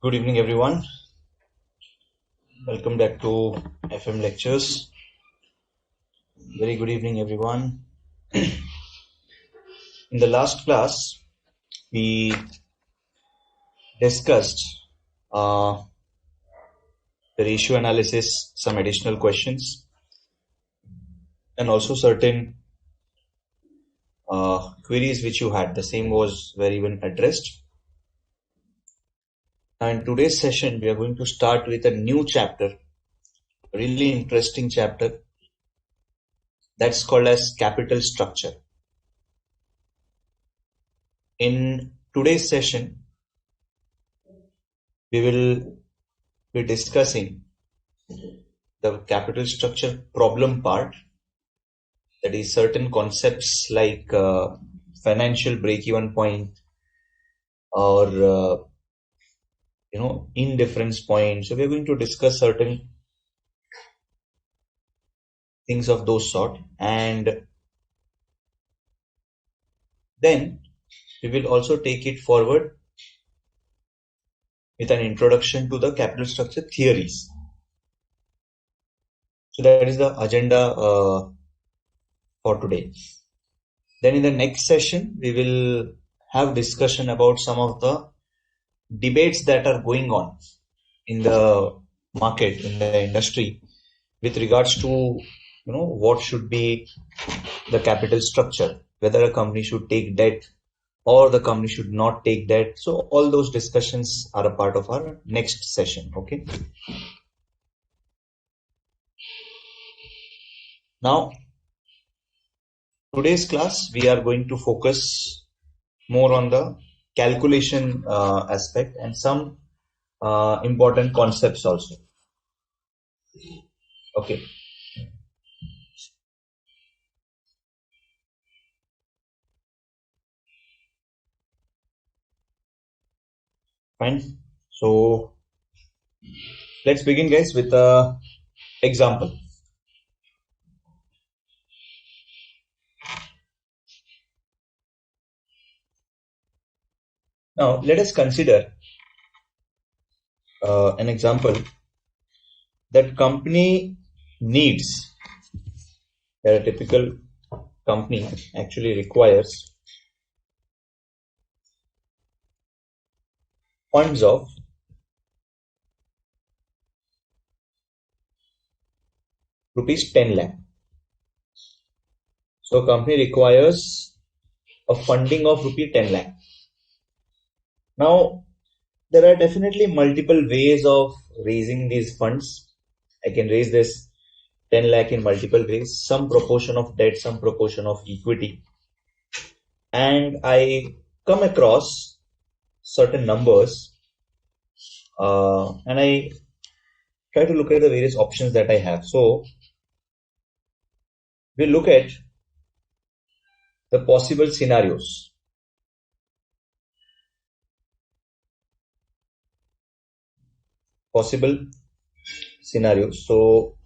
Good evening, everyone. Welcome back to FM Lectures. Very good evening, everyone. In the last class, we discussed the ratio analysis, some additional questions, and also certain queries which you had. The same was very well addressed. And in today's session, we are going to start with a new chapter, really interesting chapter. That's called as capital structure. In today's session, we will be discussing the capital structure problem part, that is certain concepts like financial break-even point or indifference point. So we are going to discuss certain things of those sort, and then we will also take it forward with an introduction to the capital structure theories. So that is the agenda for today. Then in the next session, we will have discussion about some of the debates that are going on in the market, in the industry, with regards to what should be the capital structure, whether a company should take debt or the company should not take debt. So all those discussions are a part of our next session. Okay. Now, today's class, we are going to focus more on the calculation aspect and some important concepts also. Okay. Fine. So let's begin, guys, with a example. Now let us consider an example that company needs, that a typical company actually requires funds of rupees 10 lakh. So company requires a funding of rupee 10 lakh. Now there are definitely multiple ways of raising these funds. I can raise this 10 lakh in multiple ways, some proportion of debt, some proportion of equity. And I come across certain numbers and I try to look at the various options that I have. So we look at the possible scenarios. So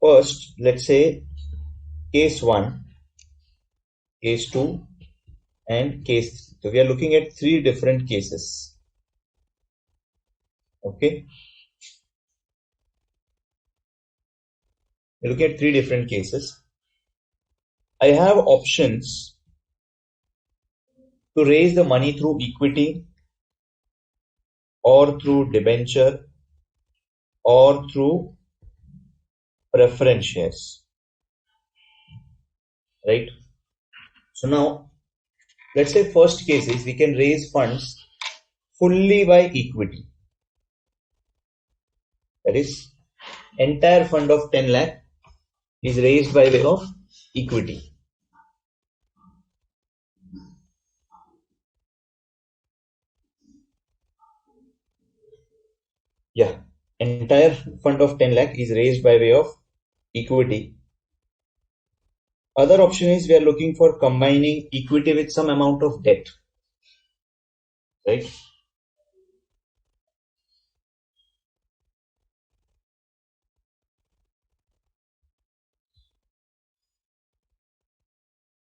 first, let's say case 1, case 2, and case 3. So we are looking at 3 different cases. Okay. We look at 3 different cases. I have options to raise the money through equity or through debenture or through preference shares, right? So now let's say first case is we can raise funds fully by equity. That is, entire fund of 10 lakh is raised by way of equity. Yeah, entire fund of 10 lakh is raised by way of equity. Other option is we are looking for combining equity with some amount of debt, right?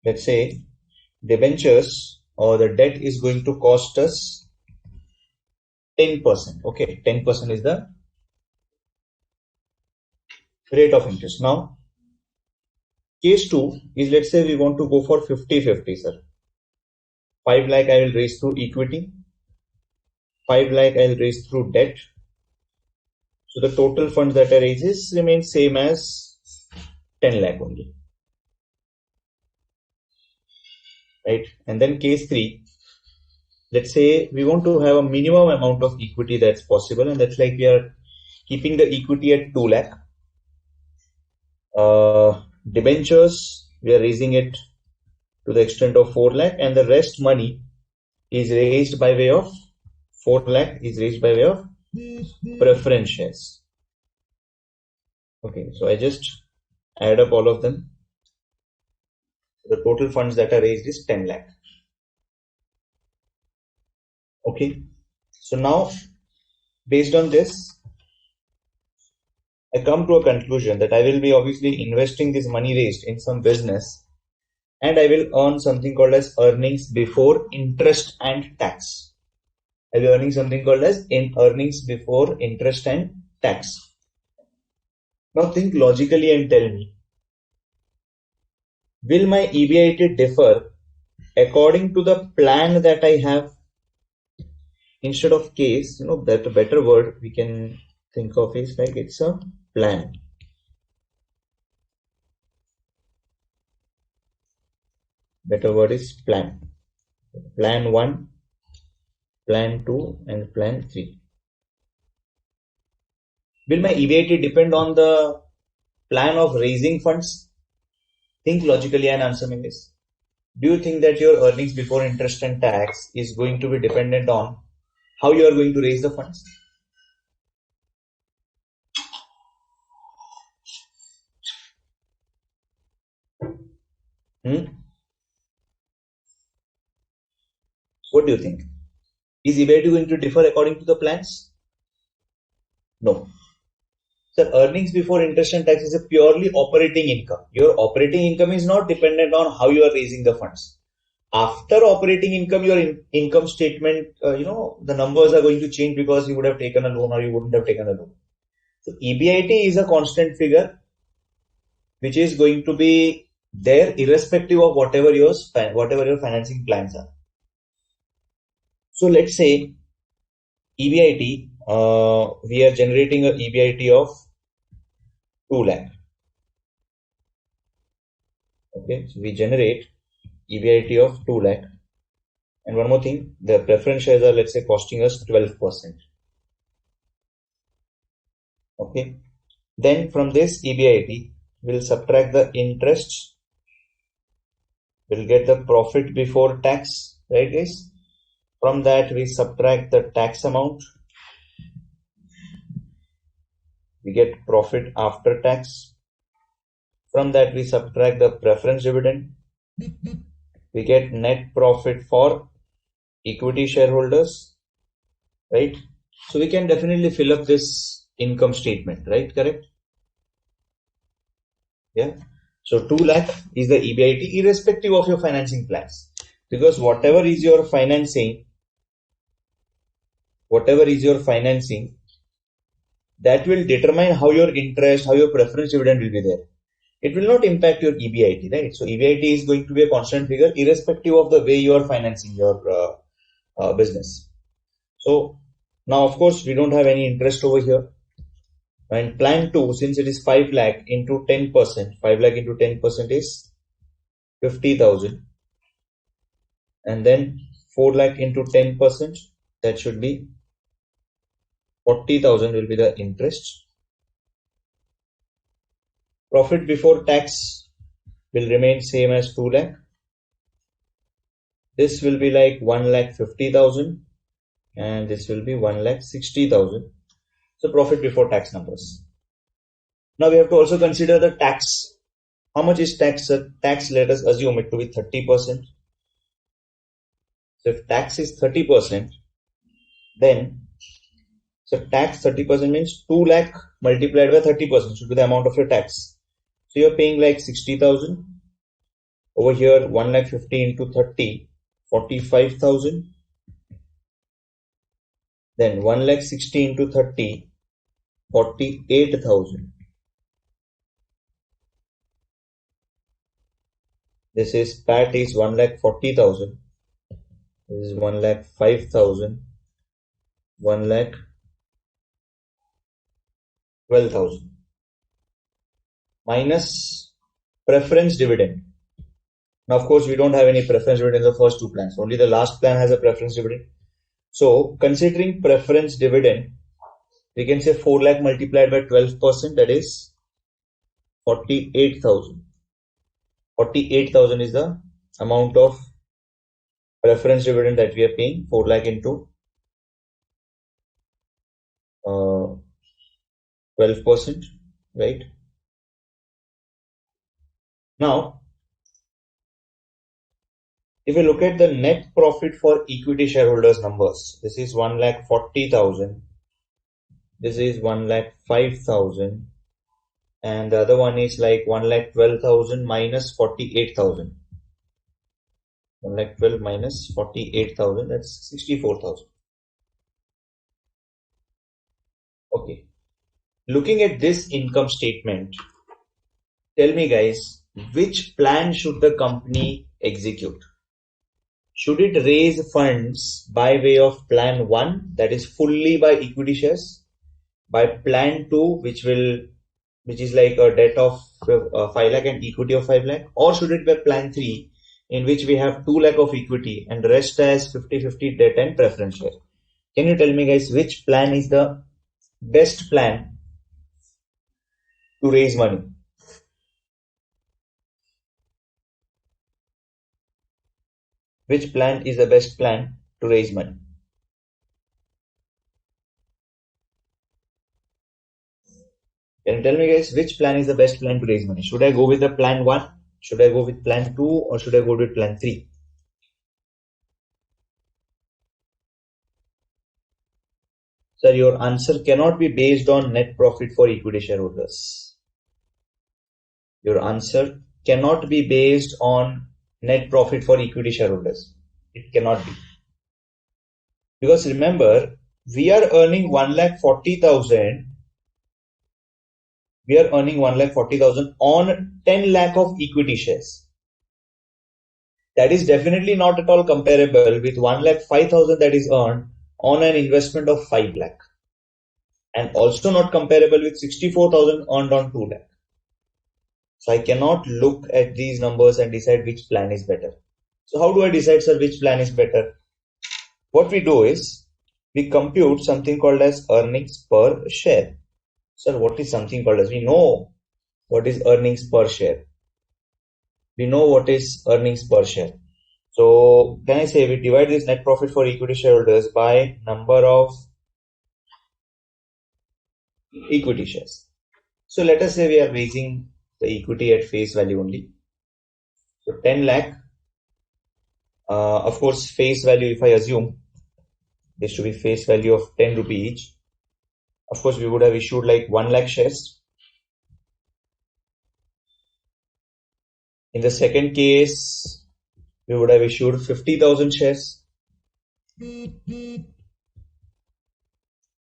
Let's say debentures or the debt is going to cost us 10%. Okay, 10% is the rate of interest. Now, case 2 is, let's say we want to go for 50-50, sir. 5 lakh I will raise through equity, 5 lakh I will raise through debt. So the total funds that I raise remains same as 10 lakh only. Right? And then case 3, let's say we want to have a minimum amount of equity that's possible, and that's like we are keeping the equity at 2 lakh. Debentures, we are raising it to the extent of 4 lakh, and the rest money is raised by way of 4 lakh is raised by way of preference shares. Okay, so I just add up all of them. The total funds that are raised is 10 lakh. Okay, so now based on this, I come to a conclusion that I will be obviously investing this money raised in some business, and I will earn something called as earnings before interest and tax. I will be earning something called as earnings before interest and tax. Now think logically and tell me, will my EBIT differ according to the plan that I have? Instead of case, that a better word we can think of is like it's a plan. Better word is plan. Plan 1, plan 2, and plan 3. Will my EBIT depend on the plan of raising funds? Think logically and answer me this. Do you think that your earnings before interest and tax is going to be dependent on how you are going to raise the funds? What do you think? Is EBIT going to differ according to the plans? No. Sir, earnings before interest and tax is a purely operating income. Your operating income is not dependent on how you are raising the funds. After operating income, your income statement, the numbers are going to change because you would have taken a loan or you wouldn't have taken a loan. So EBIT is a constant figure which is going to be there irrespective of whatever your financing plans are. So let's say EBIT, we are generating a EBIT of 2 lakh. Okay, so we generate EBIT of 2 lakh. And one more thing, the preference shares are, let's say, costing us 12%. Okay, then from this EBIT, we'll subtract the interest. We'll get the profit before tax, right guys? From that, we subtract the tax amount. We get profit after tax. From that, we subtract the preference dividend. We get net profit for equity shareholders, right? So we can definitely fill up this income statement, right? Correct? Yeah. So 2 lakh is the EBIT irrespective of your financing plans, because whatever is your financing, that will determine how your interest, how your preference dividend will be there. It will not impact your EBIT, right? So EBIT is going to be a constant figure irrespective of the way you are financing your business. So now, of course, we don't have any interest over here. And plan 2, since it is 5 lakh into 10%, 5 lakh into 10% is 50,000. And then 4 lakh into 10%, that should be 40,000 will be the interest. Profit before tax will remain same as 2 lakh. This will be like 1,50,000 and this will be 1,60,000. So profit before tax numbers. Now we have to also consider the tax. How much is tax? Tax, let us assume it to be 30%. So if tax is 30%, then so tax 30% means 2 lakh multiplied by 30% should be the amount of your tax. So you're paying like 60,000. Over here 1,50,000 into 30, 45,000. Then 1,60,000 into 30, 48,000. This is PAT is 1,40,000. This is 1,05,000. 1,12,000. Minus preference dividend. Now, of course, we don't have any preference dividend in the first two plans. Only the last plan has a preference dividend. So, considering preference dividend, we can say 4 lakh multiplied by 12%, that is 48,000. 48,000 is the amount of preference dividend that we are paying. 4 lakh into 12%, right? Now, if you look at the net profit for equity shareholders numbers, this is 1,40,000. This is 1,05,000. And the other one is like 1,12,000 minus 48,000. 1,12,000 minus 48,000, that's 64,000. Okay. Looking at this income statement, tell me guys, which plan should the company execute? Should it raise funds by way of plan 1, that is fully by equity shares, by plan 2, which is like a debt of 5 lakh and equity of 5 lakh, or should it be plan 3, in which we have 2 lakh of equity and rest as 50-50 debt and preference share? Can you tell me guys, which plan is the best plan to raise money? Which plan is the best plan to raise money? Can you tell me guys, which plan is the best plan to raise money? Should I go with the plan 1? Should I go with plan 2? Or should I go with plan 3? Sir, your answer cannot be based on net profit for equity shareholders. Your answer cannot be based on net profit for equity shareholders. It cannot be. Because remember, we are earning 1,40,000. We are earning 1,40,000 on 10 lakh of equity shares. That is definitely not at all comparable with 1,05,000 that is earned on an investment of 5 lakh. And also not comparable with 64,000 earned on 2 lakh. So I cannot look at these numbers and decide which plan is better. So how do I decide, sir, which plan is better? What we do is, we compute something called as earnings per share. Sir, what is something called as? We know what is earnings per share. We know what is earnings per share. So can I say we divide this net profit for equity shareholders by number of equity shares. So let us say we are raising the equity at face value only. So 10 lakh, of course face value, if I assume this to be face value of 10 rupee each, of course we would have issued like 1 lakh shares. In the second case, we would have issued 50,000 shares. And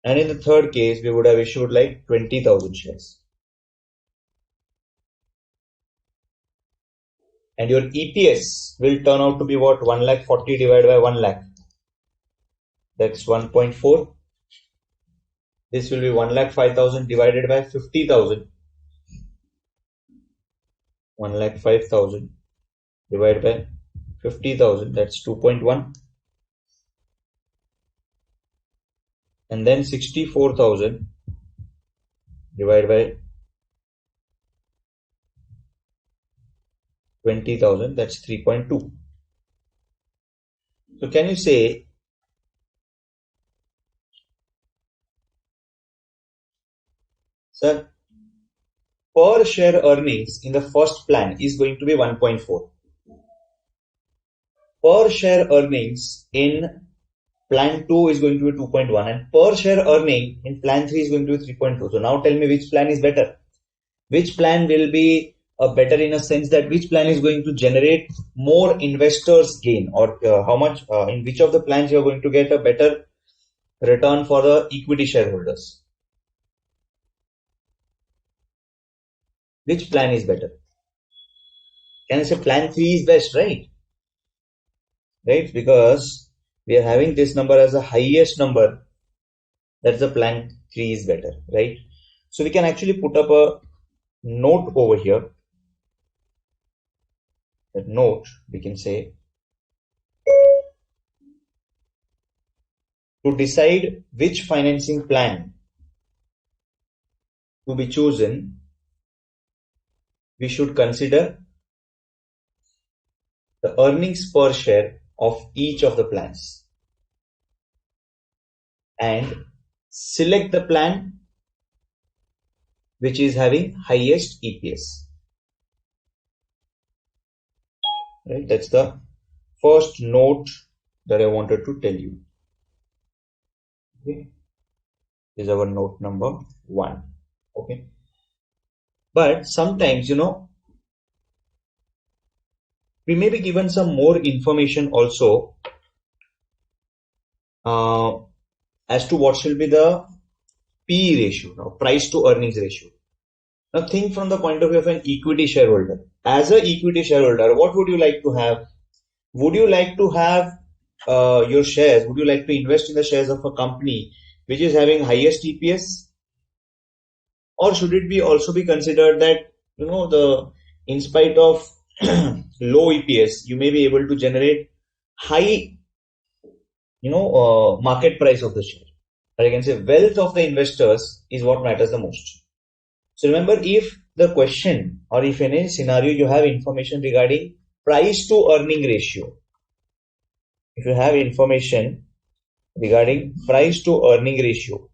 in the third case, we would have issued like 20,000 shares. And your EPS will turn out to be what? 1,40,000 divided by 1 lakh. That's 1.4. This will be 1,05,000 divided by 50,000. 1,05,000 divided by 50,000. That's 2.1. And then 64,000 divided by 20,000, that's 3.2. So can you say sir, per share earnings in the first plan is going to be 1.4. Per share earnings in plan 2 is going to be 2.1 and per share earning in plan 3 is going to be 3.2. So now tell me which plan is better. Which plan will be better in a sense that which plan is going to generate more investors gain, or how much in which of the plans you are going to get a better return for the equity shareholders. Which plan is better? Can I say plan 3 is best, right? Right, because we are having this number as the highest number. That's the plan 3 is better, right? So we can actually put up a note over here. That note, we can say, to decide which financing plan to be chosen, we should consider the earnings per share of each of the plans and select the plan which is having highest EPS. Right? That's the first note that I wanted to tell you. Okay. This is our note number 1. Okay. But sometimes, we may be given some more information also as to what shall be the P ratio, price to earnings ratio. Now think from the point of view of an equity shareholder. As an equity shareholder, what would you like to have? Would you like to have your shares? Would you like to invest in the shares of a company which is having highest EPS? Or should it be also be considered that, in spite of low EPS, you may be able to generate high, market price of the share. Or I can say wealth of the investors is what matters the most. So remember, if the question or if in any scenario you have information regarding price to earning ratio, if you have information regarding price to earning ratio,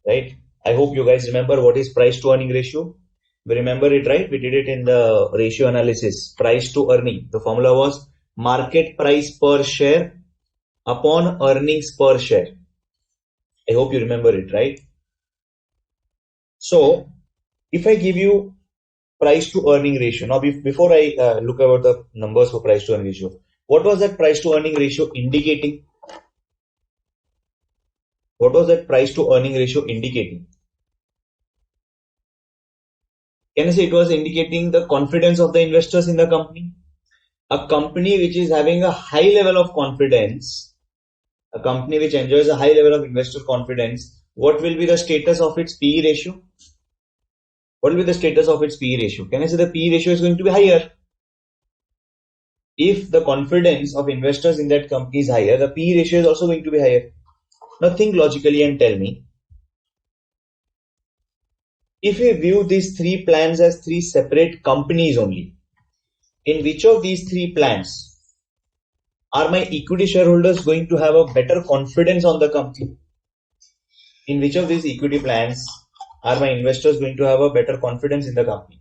right? I hope you guys remember what is price to earning ratio. We remember it, right? We did it in the ratio analysis. Price to earning. The formula was market price per share upon earnings per share. I hope you remember it, right? So if I give you price to earning ratio, now before I look about the numbers for price to earning ratio, what was that price to earning ratio indicating? What was that price to earning ratio indicating? Can I say it was indicating the confidence of the investors in the company? A company which is having a high level of confidence, a company which enjoys a high level of investor confidence, what will be the status of its PE ratio? What will be the status of its PE ratio? Can I say the PE ratio is going to be higher? If the confidence of investors in that company is higher, the PE ratio is also going to be higher. Now think logically and tell me, if we view these 3 plans as 3 separate companies only, in which of these 3 plans are my equity shareholders going to have a better confidence on the company? In which of these equity plans are my investors going to have a better confidence in the company?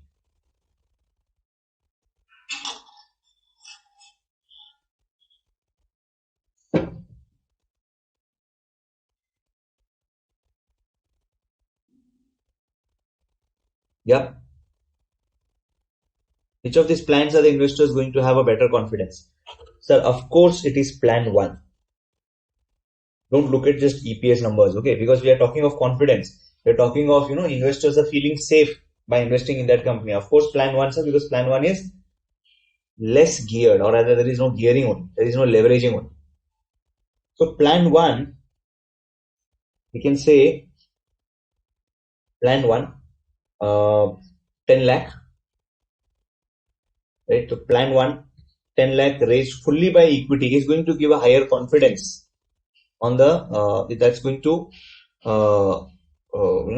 Yeah. Which of these plans are the investors going to have a better confidence? Sir, of course it is plan 1. Don't look at just EPS numbers, okay? Because we are talking of confidence. We are talking of, investors are feeling safe by investing in that company. Of course, plan 1, sir, because plan 1 is less geared, or rather there is no gearing on, there is no leveraging on. So plan 1, we can say plan 1, 10 lakh, right? So plan 1, 10 lakh raised fully by equity is going to give a higher confidence on the, that's going to,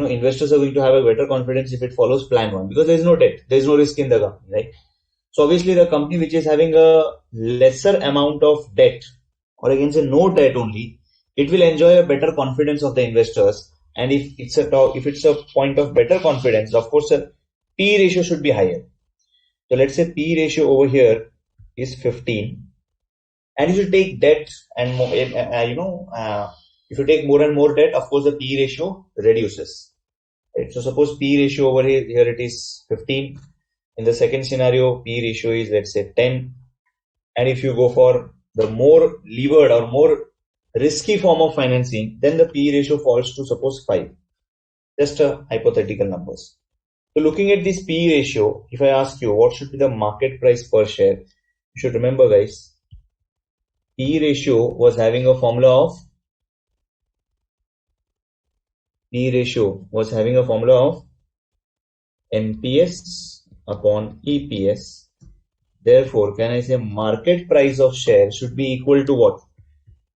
investors are going to have a better confidence if it follows plan 1, because there is no debt, there is no risk in the company, right? So obviously the company which is having a lesser amount of debt, or I can say no debt only, it will enjoy a better confidence of the investors. And if it's a point of better confidence, of course, a P ratio should be higher. So let's say P ratio over here is 15, and if you take debt and more, if you take more and more debt, of course the P ratio reduces. Right? So suppose P ratio over here it is 15. In the second scenario, P ratio is, let's say, 10. And if you go for the more levered or more risky form of financing, then the PE ratio falls to suppose 5. Just a hypothetical numbers. So looking at this PE ratio, if I ask you what should be the market price per share, you should remember guys, PE ratio was having a formula of NPS upon EPS. Therefore, can I say market price of share should be equal to what?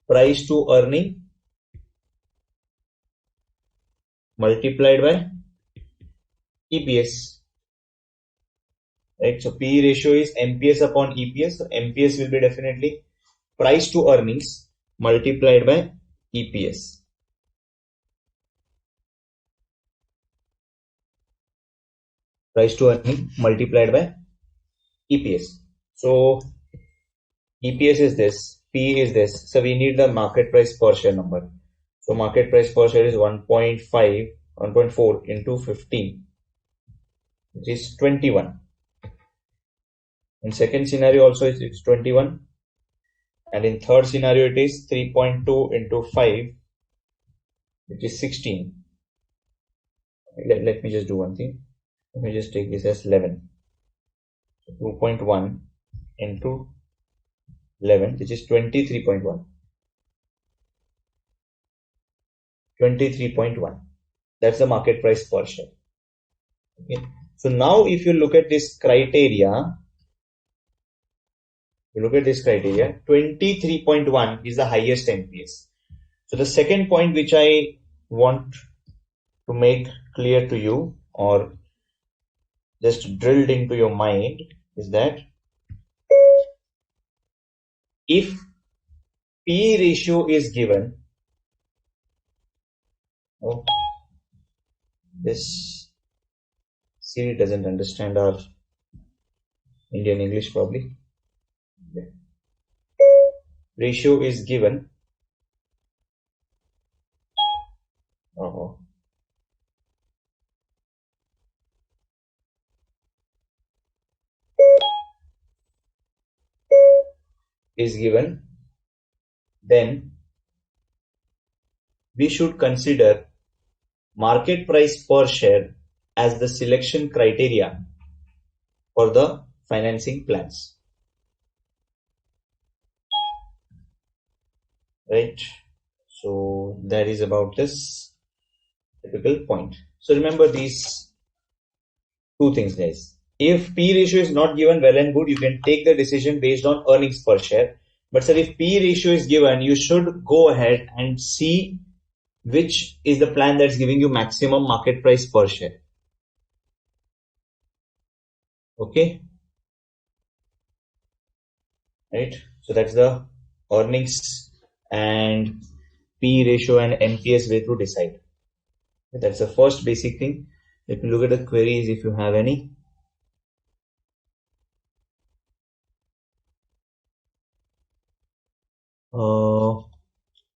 Price to earning multiplied by EPS. Right? So PE ratio is NPS upon EPS. So NPS will be definitely price to earnings multiplied by EPS. Price to earning multiplied by EPS. So EPS is this, P is this. So we need the market price per share number. So market price per share is 1.4 into 15, which is 21. In second scenario also it's 21. And in third scenario it is 3.2 into 5, which is 16. Let me just do one thing. Let me just take this as 11. So 2.1 into 11, which is 23.1. 23.1. That's the market price per share. Okay. So now if you look at this criteria, 23.1 is the highest NPS. So the second point which I want to make clear to you or just drilled into your mind is that if PE ratio is given, oh, this Siri doesn't understand our Indian English probably. Yeah. Ratio is given. Is given, then we should consider market price per share as the selection criteria for the financing plans. Right? So that is about this typical point. So remember these two things, guys. If P ratio is not given, well and good, you can take the decision based on earnings per share. But sir, if P ratio is given, you should go ahead and see which is the plan that's giving you maximum market price per share. Okay. Right. So that's the earnings and P ratio and NPS way to decide. That's the first basic thing. Let me look at the queries if you have any.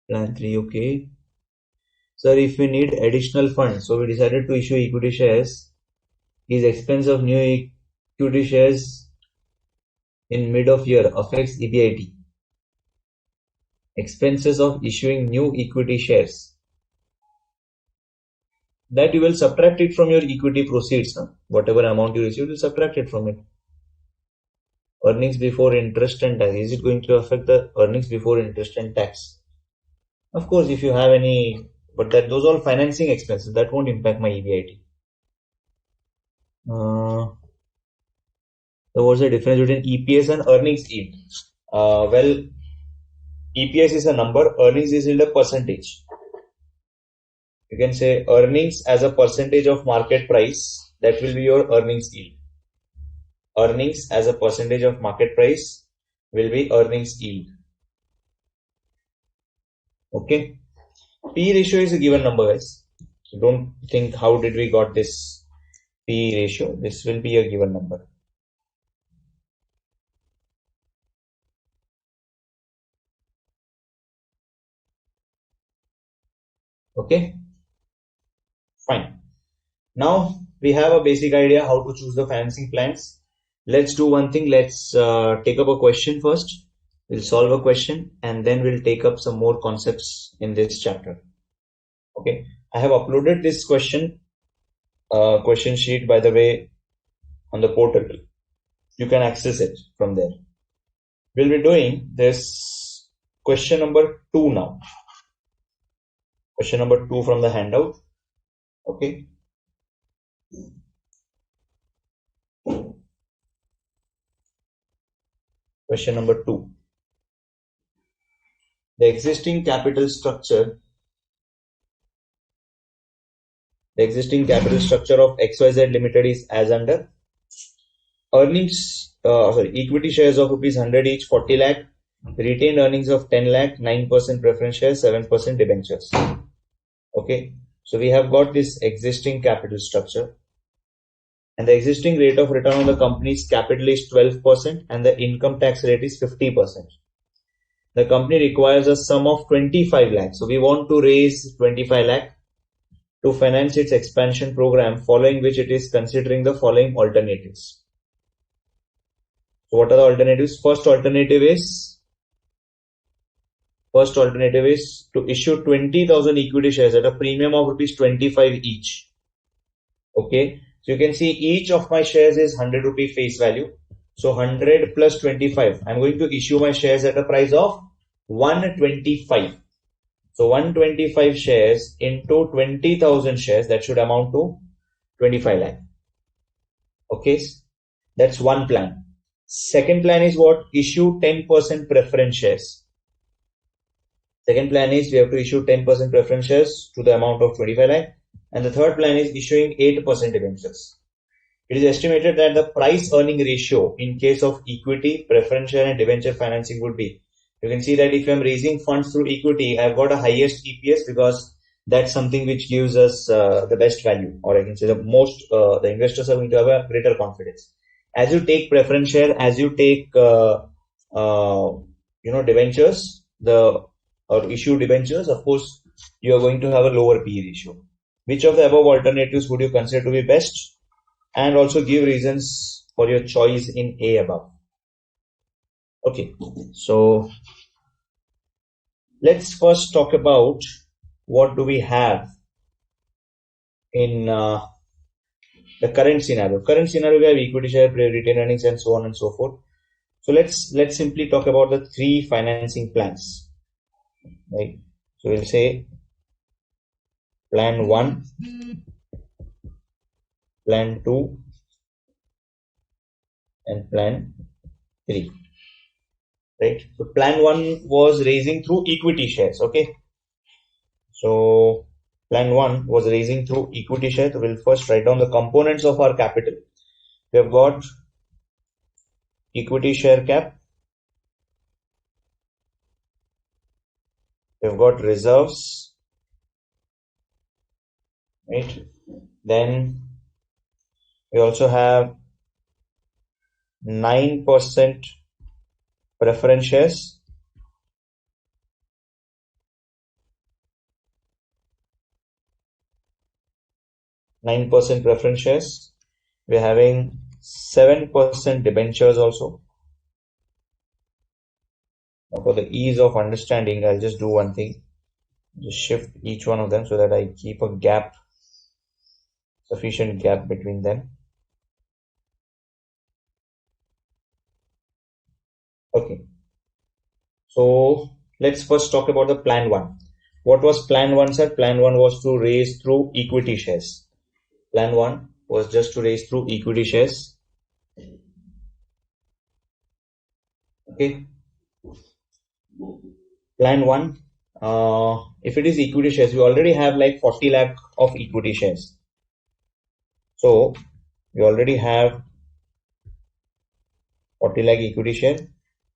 Plan 3, okay. Sir, if we need additional funds, so we decided to issue equity shares. Is expense of new equity shares in mid of year affects EBIT? Expenses of issuing new equity shares, that you will subtract it from your equity proceeds. Whatever amount you receive, you subtract it from it. Earnings before interest and tax, is it going to affect the earnings before interest and tax? Of course, if you have any, but those are all financing expenses, that won't impact my EBIT. So what's the difference between EPS and earnings yield? Well, EPS is a number, earnings is in a percentage. You can say earnings as a percentage of market price, that will be your earnings yield. Earnings as a percentage of market price will be earnings yield. Okay. P ratio is a given number, guys. So don't think how did we got this P ratio. This will be a given number. Okay. Fine. Now we have a basic idea how to choose the financing plans. Let's do one thing. Let's take up a question first. We'll solve a question and then we'll take up some more concepts in this chapter. Okay, I have uploaded this question sheet, by the way, on the portal. You can access it from there. We'll be doing this question number 2 now. Question number 2 from the handout. Okay. Question number 2. The existing capital structure of XYZ Limited is as under. Equity shares of rupees 100 each, 40 lakh. Retained earnings of 10 lakh, 9% preference shares, 7% debentures. Okay, so we have got this existing capital structure, and the existing rate of return on the company's capital is 12% and the income tax rate is 50%. The company requires a sum of 25 lakh. So we want to raise 25 lakh to finance its expansion program, following which it is considering the following alternatives. So what are the alternatives? First alternative is to issue 20,000 equity shares at a premium of rupees 25 each. Okay, so you can see each of my shares is 100 rupee face value. So 100 plus 25. I'm going to issue my shares at a price of 125. So 125 shares into 20,000 shares, that should amount to 25 lakh. Okay, that's one plan. Second plan is what? Issue 10% preference shares. Second plan is we have to issue 10% preference shares to the amount of 25 lakh. And the third plan is issuing 8% debentures. It is estimated that the price earning ratio in case of equity, preference share and debenture financing would be, you can see that if I'm raising funds through equity, I've got a highest EPS because that's something which gives us the best value, or I can say the most, the investors are going to have a greater confidence. As you take preference share, as you take, debentures, or issue debentures, of course, you are going to have a lower PE ratio. Which of the above alternatives would you consider to be best? And also give reasons for your choice in A above. Okay, so let's first talk about what do we have in the current scenario. Current scenario, we have equity share, retained earnings, and so on and so forth. So let's simply talk about the three financing plans. Right. So we'll say plan 1, plan 2, and plan 3. Right. So plan 1 was raising through equity shares. Okay. So plan 1 was raising through equity shares. So we'll first write down the components of our capital. We have got equity share cap. We have got reserves. Right. Then we also have 9% preference shares. We're having 7% debentures also. Now for the ease of understanding, I'll just do one thing. Just shift each one of them so that I keep a gap, sufficient gap between them. Okay. So let's first talk about the plan 1. What was plan 1, sir? Plan 1 was to raise through equity shares. Plan 1 was just to raise through equity shares. Okay. Plan 1, if it is equity shares, we already have like 40 lakh of equity shares. So we already have 40 lakh equity share.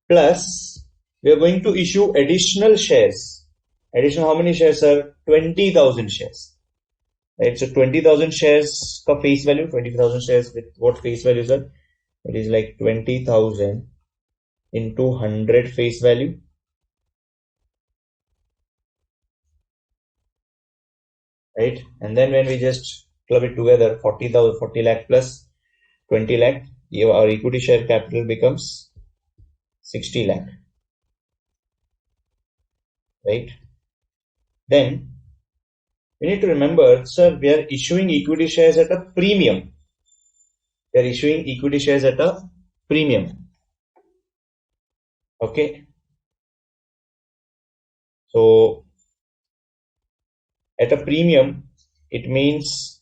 Plus, we are going to issue additional shares. Additional how many shares, sir? 20,000 shares. Right, so 20,000 shares ka face value, 20,000 shares with what face value, sir? It is like 20,000 into 100 face value. Right, and then when we just club it together, 40 lakh plus 20 lakh, our equity share capital becomes 60 lakh. right? Then we need to remember, sir, we are issuing equity shares at a premium. We are issuing equity shares at a premium. Okay. So at a premium, it means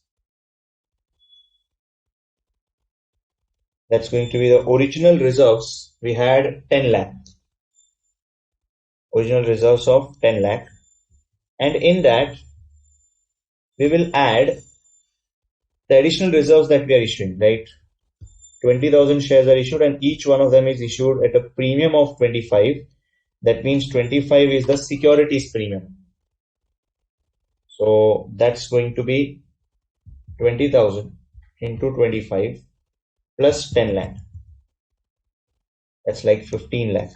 that's going to be the original reserves. We had 10 lakh. Original reserves of 10 lakh. And in that, we will add the additional reserves that we are issuing, right? 20,000 shares are issued and each one of them is issued at a premium of 25. That means 25 is the securities premium. So that's going to be 20,000 into 25 plus 10 lakh. That's like 15 lakh.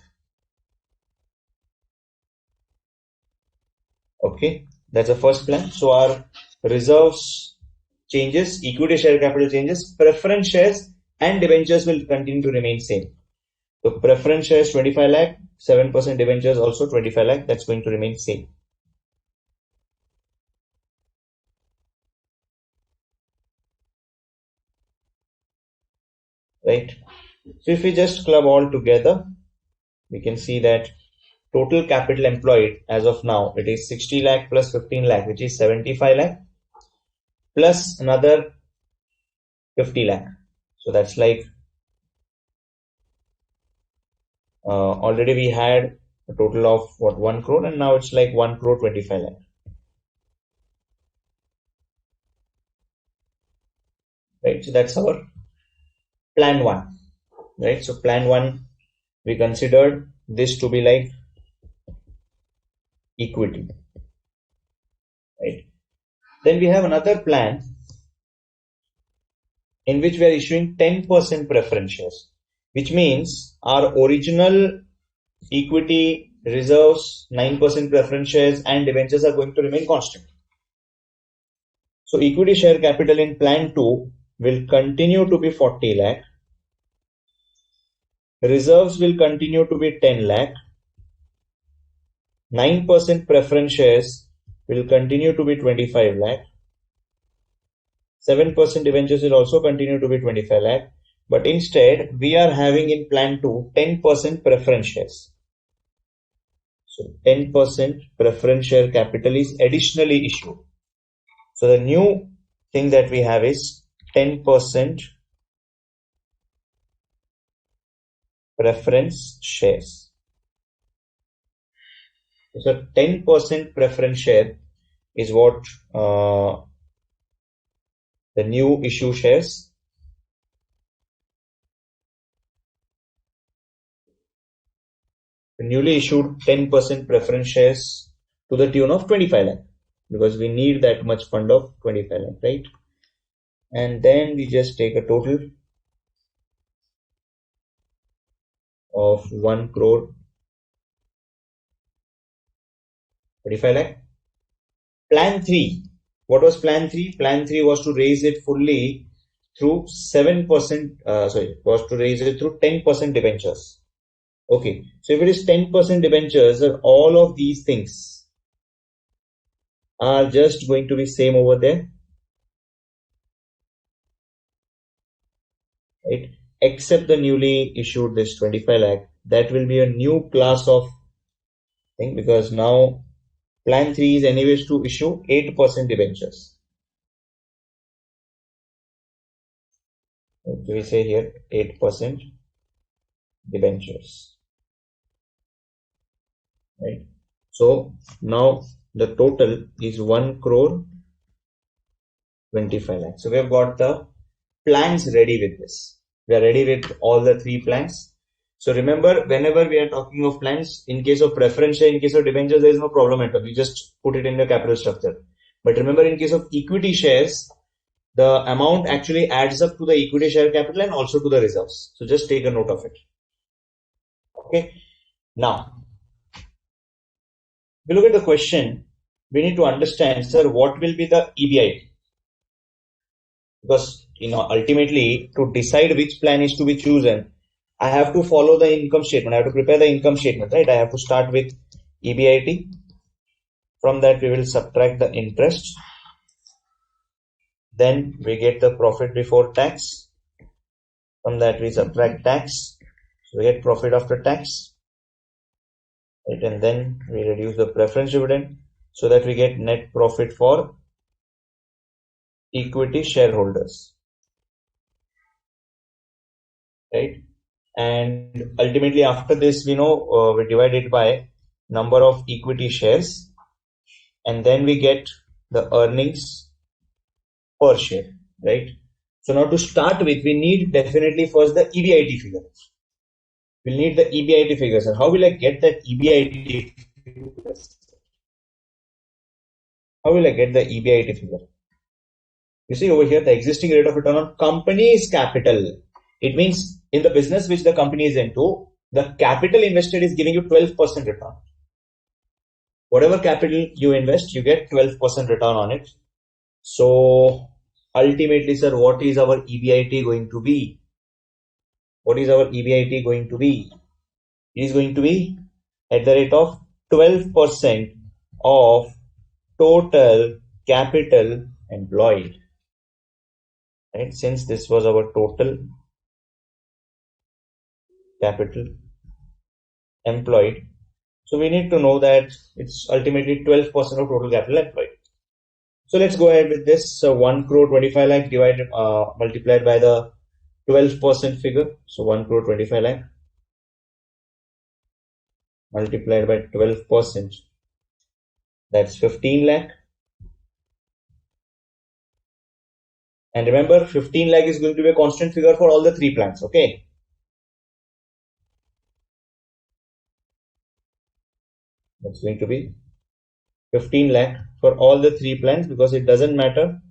Okay, that's the first plan. So our reserves changes, equity share capital changes, preference shares and debentures will continue to remain same. So preference shares 25 lakh, 7% debentures also 25 lakh, that's going to remain same. Right. So if we just club all together, we can see that total capital employed as of now, it is 60 lakh plus 15 lakh, which is 75 lakh plus another 50 lakh. So that's like already we had a total of what 1 crore and now it's like 1 crore 25 lakh. Right. So that's our plan 1. Right. So plan 1, we considered this to be like equity. Right. Then we have another plan in which we are issuing 10% preference shares, which means our original equity reserves, 9% preference shares and debentures are going to remain constant. So equity share capital in plan 2 will continue to be 40 lakh. Reserves will continue to be 10 lakh. 9% preference shares will continue to be 25 lakh. 7% debentures will also continue to be 25 lakh. But instead, we are having in plan 2 10% preference shares. So 10% preference share capital is additionally issued. So the new thing that we have is 10% preference shares. So 10% preference share is what the new issue shares. The newly issued 10% preference shares to the tune of 25 lakh because we need that much fund of 25 lakh, right? And then we just take a total of 1 crore 25 lakh. Plan 3. What was plan 3? Plan 3 was to raise it fully through 7%, was to raise it through 10% debentures. Okay, so if it is 10% debentures, then all of these things are just going to be same over there. Right? Except the newly issued this 25 lakh. That will be a new class of thing because now plan 3 is anyways to issue 8% debentures. Okay, we say here 8% debentures. Right. So now the total is 1 crore 25 lakhs. So we have got the plans ready with this. We are ready with all the 3 plans. So remember, whenever we are talking of plans, in case of preference share, in case of debentures, there is no problem at all. You just put it in the capital structure. But remember, in case of equity shares, the amount actually adds up to the equity share capital and also to the reserves. So just take a note of it. Okay. Now, we look at the question. We need to understand, sir, what will be the EBIT? Because ultimately, to decide which plan is to be chosen, I have to follow the income statement. I have to prepare the income statement, right? I have to start with EBIT. From that we will subtract the interest. Then we get the profit before tax. From that we subtract tax. So we get profit after tax. Right? And then we reduce the preference dividend so that we get net profit for equity shareholders. Right? And ultimately after this, we know we divide it by number of equity shares, and then we get the earnings per share, right? So now to start with, we need definitely first the EBIT figure. We'll need the EBIT figure. So how will I get that EBIT figure? How will I get the EBIT figure? You see over here, the existing rate of return on company's capital. It means in the business which the company is into, the capital invested is giving you 12% return. Whatever capital you invest, you get 12% return on it. So ultimately, sir, what is our EBIT going to be? What is our EBIT going to be? It is going to be at the rate of 12% of total capital employed. Right? Since this was our total capital employed, so we need to know that it's ultimately 12% of total capital employed. So let's go ahead with this. So 1 crore 25 lakh divided multiplied by the 12% figure. So 1 crore 25 lakh multiplied by 12%. That's 15 lakh. And remember, 15 lakh is going to be a constant figure for all the three plants. Okay. That's going to be 15 lakh for all the three plants, because it doesn't matter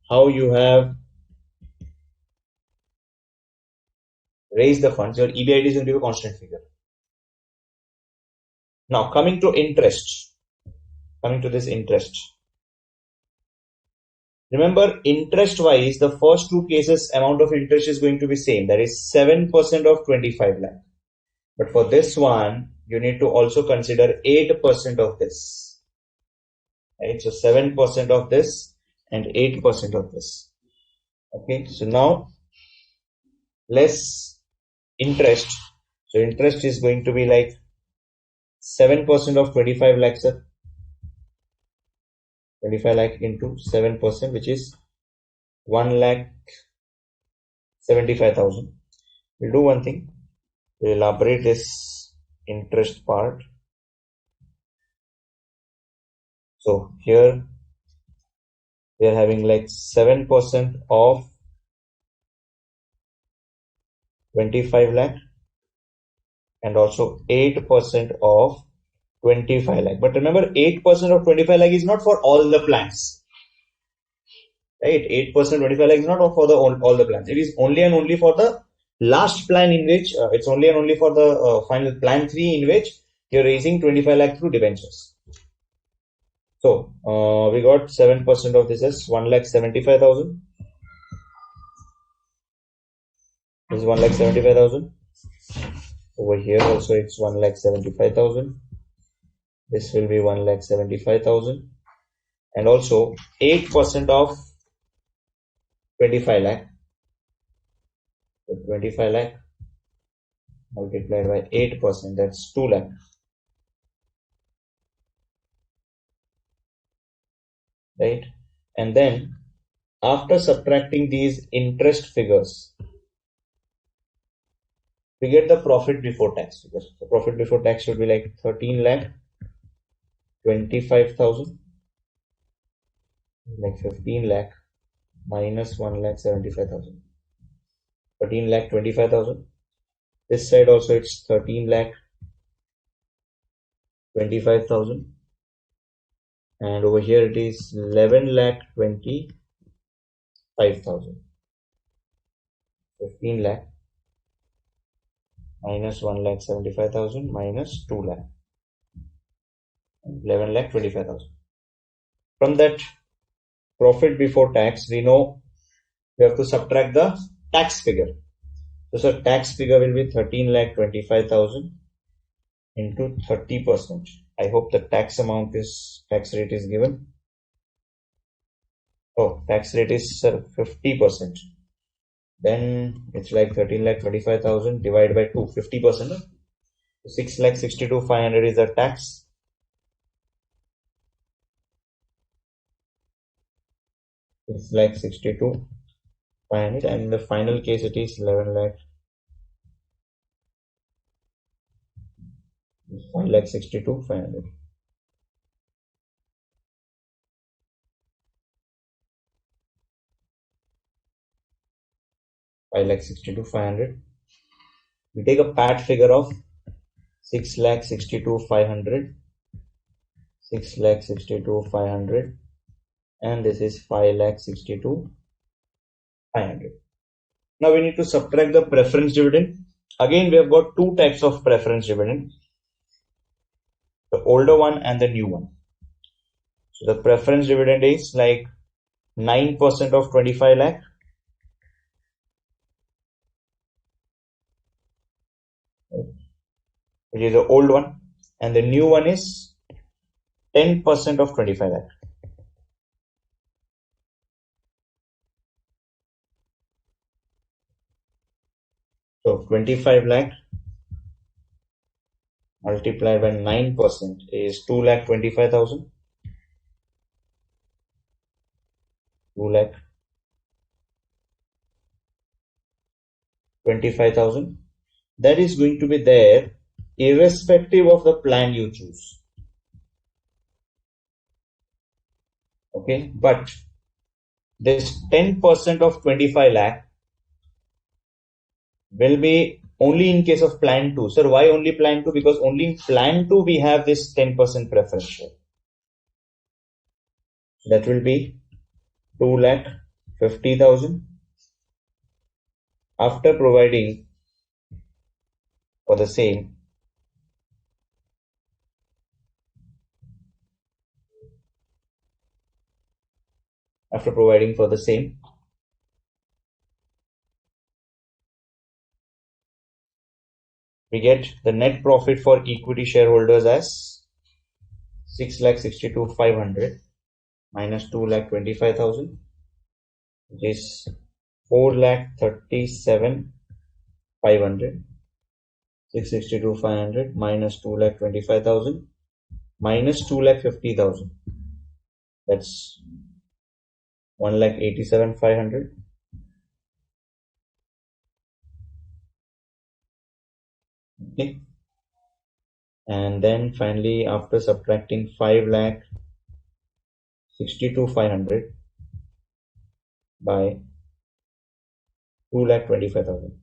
how you have raised the funds, your EBIT is going to be a constant figure. Now coming to interest, coming to this interest. Remember, interest wise, the first two cases amount of interest is going to be same, that is 7% of 25 lakh. But for this one, you need to also consider 8% of this. Right? So 7% of this and 8% of this. Okay, so now less interest. So interest is going to be like 7% of 25 lakhs, sir. 25 lakh into 7%, which is 1,75,000. We'll do one thing. We'll elaborate this interest part. So here we are having like 7% of 25 lakh and also 8% of 25 lakh. But remember, 8% of 25 lakh is not for all the plants. Right? 8% 25 lakh is not for all the plants. It is only and only for the last plan, in which it's only and only for the final plan 3, in which you're raising 25 lakh through debentures. So we got 7% of this as 1,75,000. This is 1,75,000. Over here also it's 1,75,000. This will be 1,75,000. And also 8% of 25 lakh. So 25 lakh multiplied by 8%, that's 2 lakh. Right? And then after subtracting these interest figures, we get the profit before tax figures. The profit before tax should be like 13,25,000, like 15 lakh minus 1,75,000. 13,25,000. This side also it's 13,25,000. And over here it is 11,25,000. 15 lakh minus 1,75,000 minus 2 lakh. 11,25,000. From that profit before tax, we know we have to subtract the tax figure. So, sir, tax figure will be 13,25,000 into 30%. I hope the tax rate is given. Oh, tax rate is 50%. Then it's like 13,35,000 divided by 2, 50%. 6,62,500 is the tax. It's like 62,500, and in the final case it is 11 lakh. 5,62,500. 5,62,500. We take a PAT figure of 6,62,500. 6,62,500, and this is 5,62,500. Now we need to subtract the preference dividend. Again, we have got two types of preference dividend, the older one and the new one. So the preference dividend is like 9% of 25 lakh. Which is the old one, and the new one is 10% of 25 lakh. So 25 lakh multiplied by 9% is 2,25,000. 2,25,000. That is going to be there irrespective of the plan you choose. Okay, but this 10% of 25 lakh will be only in case of plan 2. Sir, why only plan 2? Because only in plan 2 we have this 10% preference share. That will be 2,50,000 after providing for the same. After providing for the same, we get the net profit for equity shareholders as 6,62,500 minus 2,25,000, which is 4,37,500. 662,500 minus 2,25,000 minus 2,50,000. That's 1,87,500. Okay. And then finally, after subtracting 5,62,500 by 2,25,000,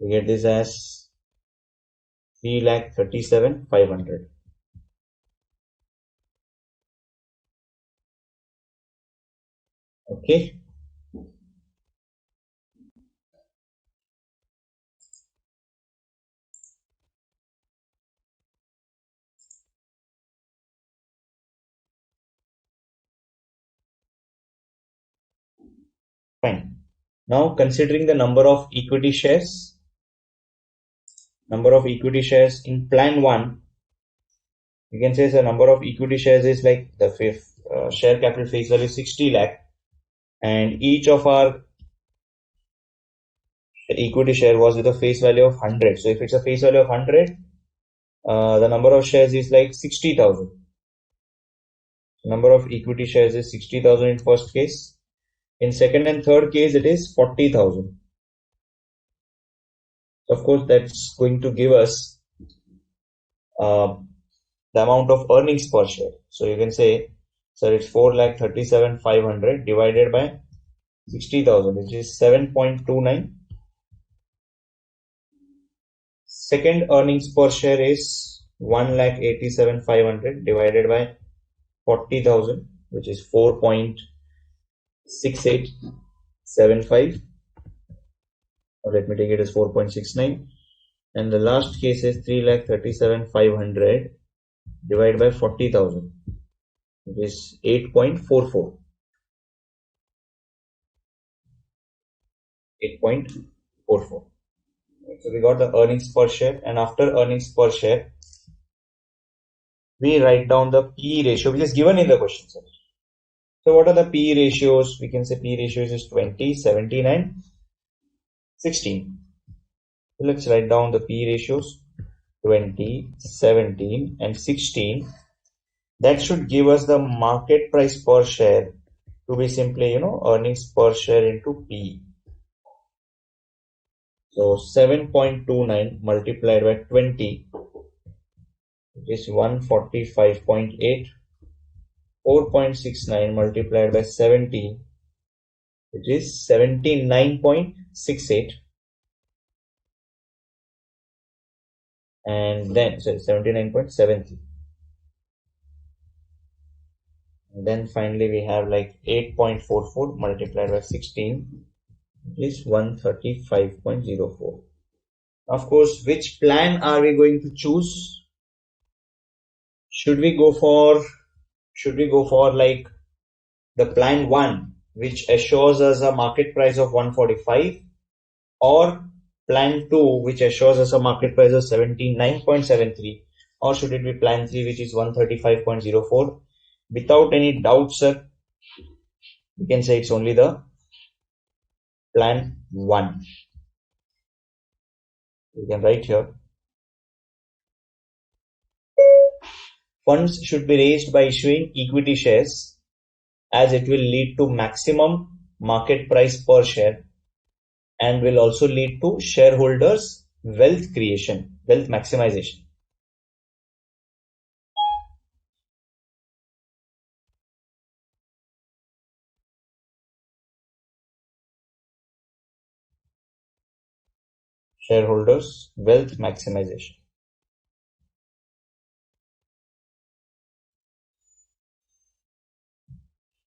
we get this as 3,37,500. Okay. Fine. Now considering the number of equity shares in plan 1, you can say the number of equity shares is like the share capital face value is 60 lakh, and each of our equity share was with a face value of 100. So if it's a face value of 100, the number of shares is like 60,000. Number of equity shares is 60,000 in first case. In second and third case, it is 40,000. Of course, that's going to give us the amount of earnings per share. So you can say, sir, it's 4,37,500 divided by 60,000, which is 7.29. Second earnings per share is 1,87,500 divided by 40,000, which is 4.6875. Or let me take it as 4.69. And the last case is 3,37,500 divided by 40,000, which is 8.44. 8.44. So we got the earnings per share, and after earnings per share, we write down the P ratio, which is given in the question, sir. So what are the P ratios? We can say P ratios is 20, 17 and 16. So let's write down the P ratios 20, 17 and 16. That should give us the market price per share to be simply, earnings per share into P. So 7.29 multiplied by 20, which is 145.8. 4.69 multiplied by 70, which is 79.68. And then, 79.73. And then finally we have like 8.44 multiplied by 16, which is 135.04. Of course, which plan are we going to choose? Should we go for like the plan 1, which assures us a market price of 145, or plan 2, which assures us a market price of 79.73, or should it be plan 3, which is 135.04? Without any doubt, sir, we can say it's only the plan 1. We can write here. Funds should be raised by issuing equity shares, as it will lead to maximum market price per share and will also lead to shareholders' wealth creation, wealth maximization. Shareholders' wealth maximization.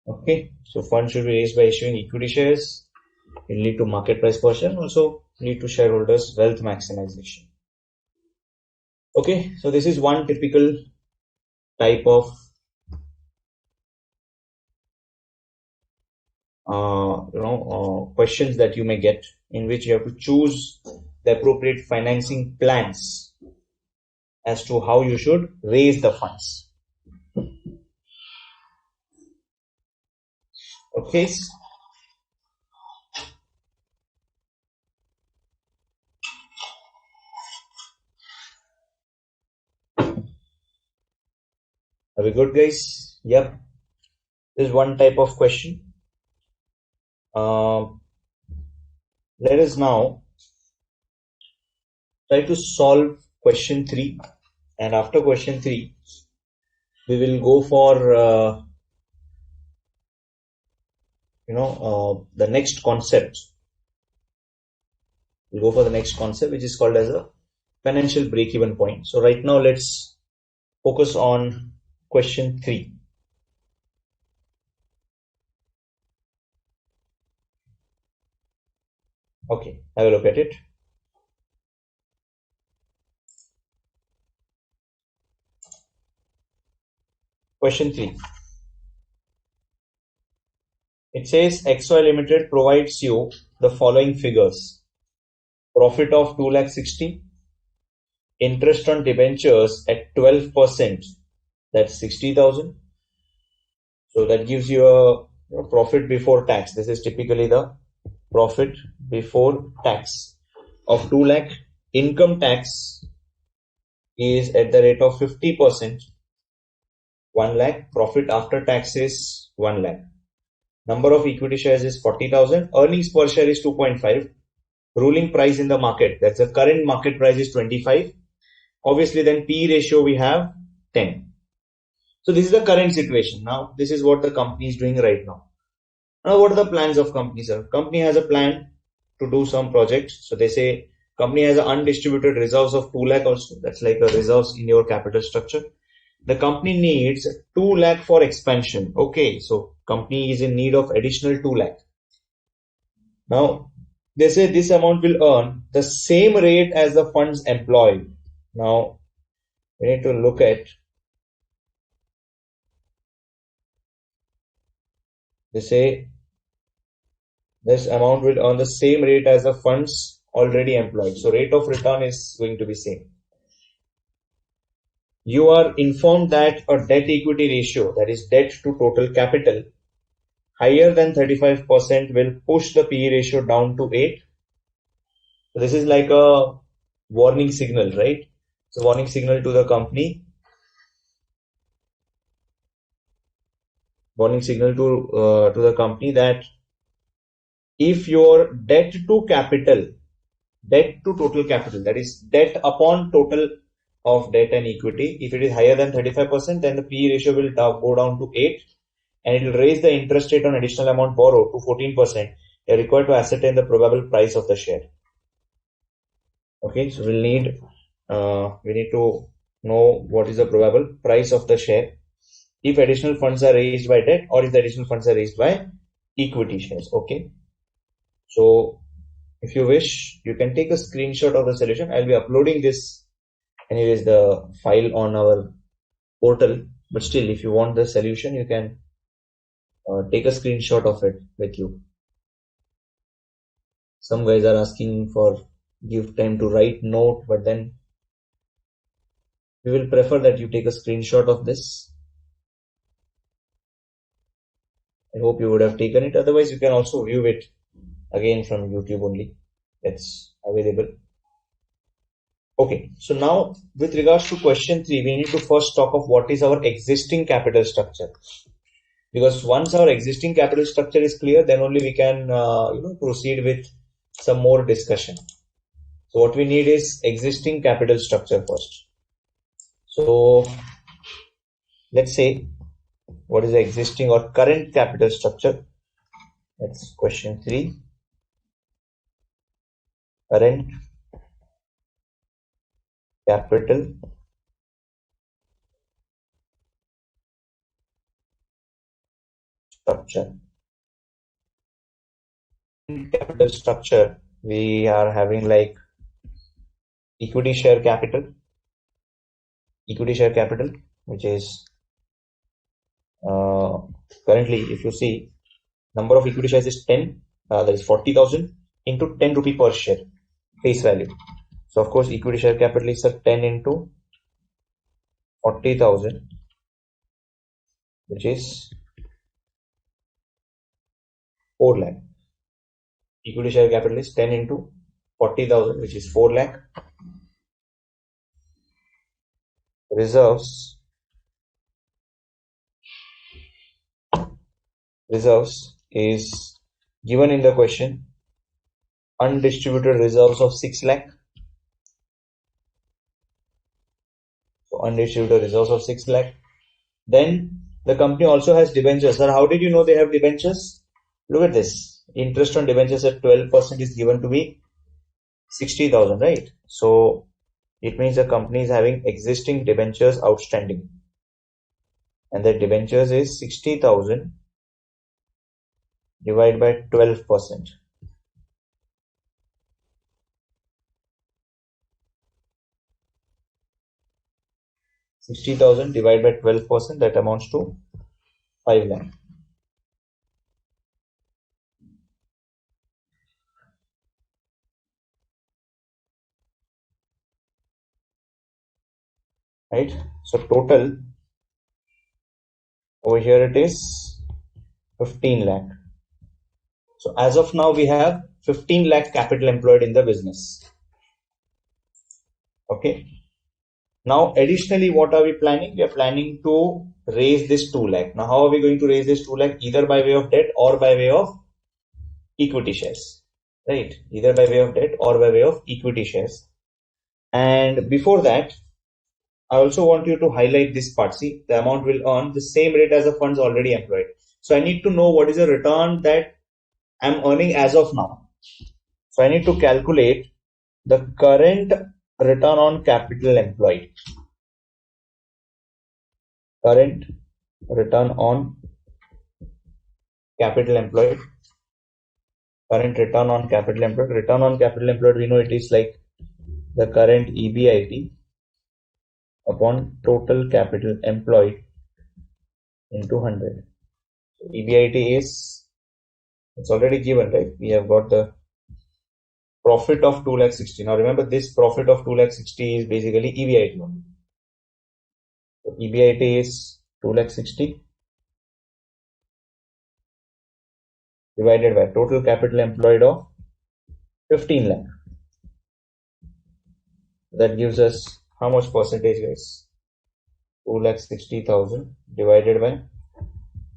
Okay, so funds should be raised by issuing equity shares. It will lead to market price per share and also lead to shareholders' wealth maximization. Okay, so this is one typical type of questions that you may get, in which you have to choose the appropriate financing plans as to how you should raise the funds. Okay. Are we good, guys? Yep. This is one type of question. Let us now try to solve question 3, and after question 3 we will go for the next concept. We'll go for the next concept, which is called as a financial break-even point. So right now let's focus on question 3. Okay, have a look at it. Question 3. It says XY Limited provides you the following figures: profit of 2,60,000, interest on debentures at 12%, that's 60,000. So that gives you a profit before tax. This is typically the profit before tax of 2 lakh. Income tax is at the rate of 50%, 1 lakh. Profit after tax is 1 lakh. Number of equity shares is 40,000. Earnings per share is 2.5. Ruling price in the market, that's the current market price, is 25. Obviously then P ratio we have 10. So this is the current situation. Now this is what the company is doing right now. Now what are the plans of company, sir? Company has a plan to do some projects. So they say company has an undistributed reserves of 2 lakh also. That's like a reserves in your capital structure. The company needs 2 lakh for expansion. Okay, so company is in need of additional 2 lakh. Now they say this amount will earn the same rate as the funds employed. Now we need to look at, they say this amount will earn the same rate as the funds already employed. So rate of return is going to be same. You are informed that a debt equity ratio, that is debt to total capital, higher than 35% will push the PE ratio down to 8. So this is like a warning signal, right? So warning signal to the company, to the company that if your debt to total capital, that is debt upon total of debt and equity, if it is higher than 35%, then the PE ratio will go down to 8, and it will raise the interest rate on additional amount borrowed to 14%. You are required to ascertain the probable price of the share. Okay, so we need to know what is the probable price of the share if additional funds are raised by debt or if the additional funds are raised by equity shares. Okay, so if you wish, you can take a screenshot of the solution. I'll be uploading this anyways, the file on our portal, but still if you want the solution, you can take a screenshot of it with you. Some guys are asking for give time to write note, but then we will prefer that you take a screenshot of this. I hope you would have taken it. Otherwise, you can also view it again from YouTube only. It's available. Okay, so now with regards to question 3, we need to first talk of what is our existing capital structure. Because once our existing capital structure is clear, then only we can proceed with some more discussion. So what we need is existing capital structure first. So let's say what is the existing or current capital structure. That's question 3. Current capital structure. Capital structure, we are having like equity share capital, which is currently, if you see, number of equity shares is 10, that is 40,000 into 10 rupee per share face value. So of course equity share capital is 10 into 40,000, which is 4 lakh. Equity share capital is 10 into 40,000, which is 4 lakh. Reserves is given in the question, undistributed reserves of 6 lakh. So undistributed reserves of 6 lakh. Then the company also has debentures. Sir, how did you know they have debentures? Look at this. Interest on debentures at 12% is given to be 60,000, right? So it means the company is having existing debentures outstanding, and the debentures is 60,000 divided by 12%. $60,000 divided by 12%, that amounts to 5 lakh. Right? So total over here it is 15 lakh. So as of now we have 15 lakh capital employed in the business. Okay. Now additionally, what are we planning? We are planning to raise this 2 lakh. Now how are we going to raise this 2 lakh? Either by way of debt or by way of equity shares. Right? Either by way of debt or by way of equity shares. And before that, I also want you to highlight this part. See, the amount will earn the same rate as the funds already employed. So I need to know what is the return that I'm earning as of now. So I need to calculate the current return on capital employed. Current return on capital employed. Current return on capital employed. Return on capital employed, we know it is like the current EBIT upon total capital employed into 100. So EBIT is, it's already given, right? We have got the profit of 2,60,000. Now remember, this profit of 2,60,000 is basically EBIT only. So EBIT is 2,60,000 divided by total capital employed of 15 lakh. That gives us how much percentage, guys? 2,60,000 divided by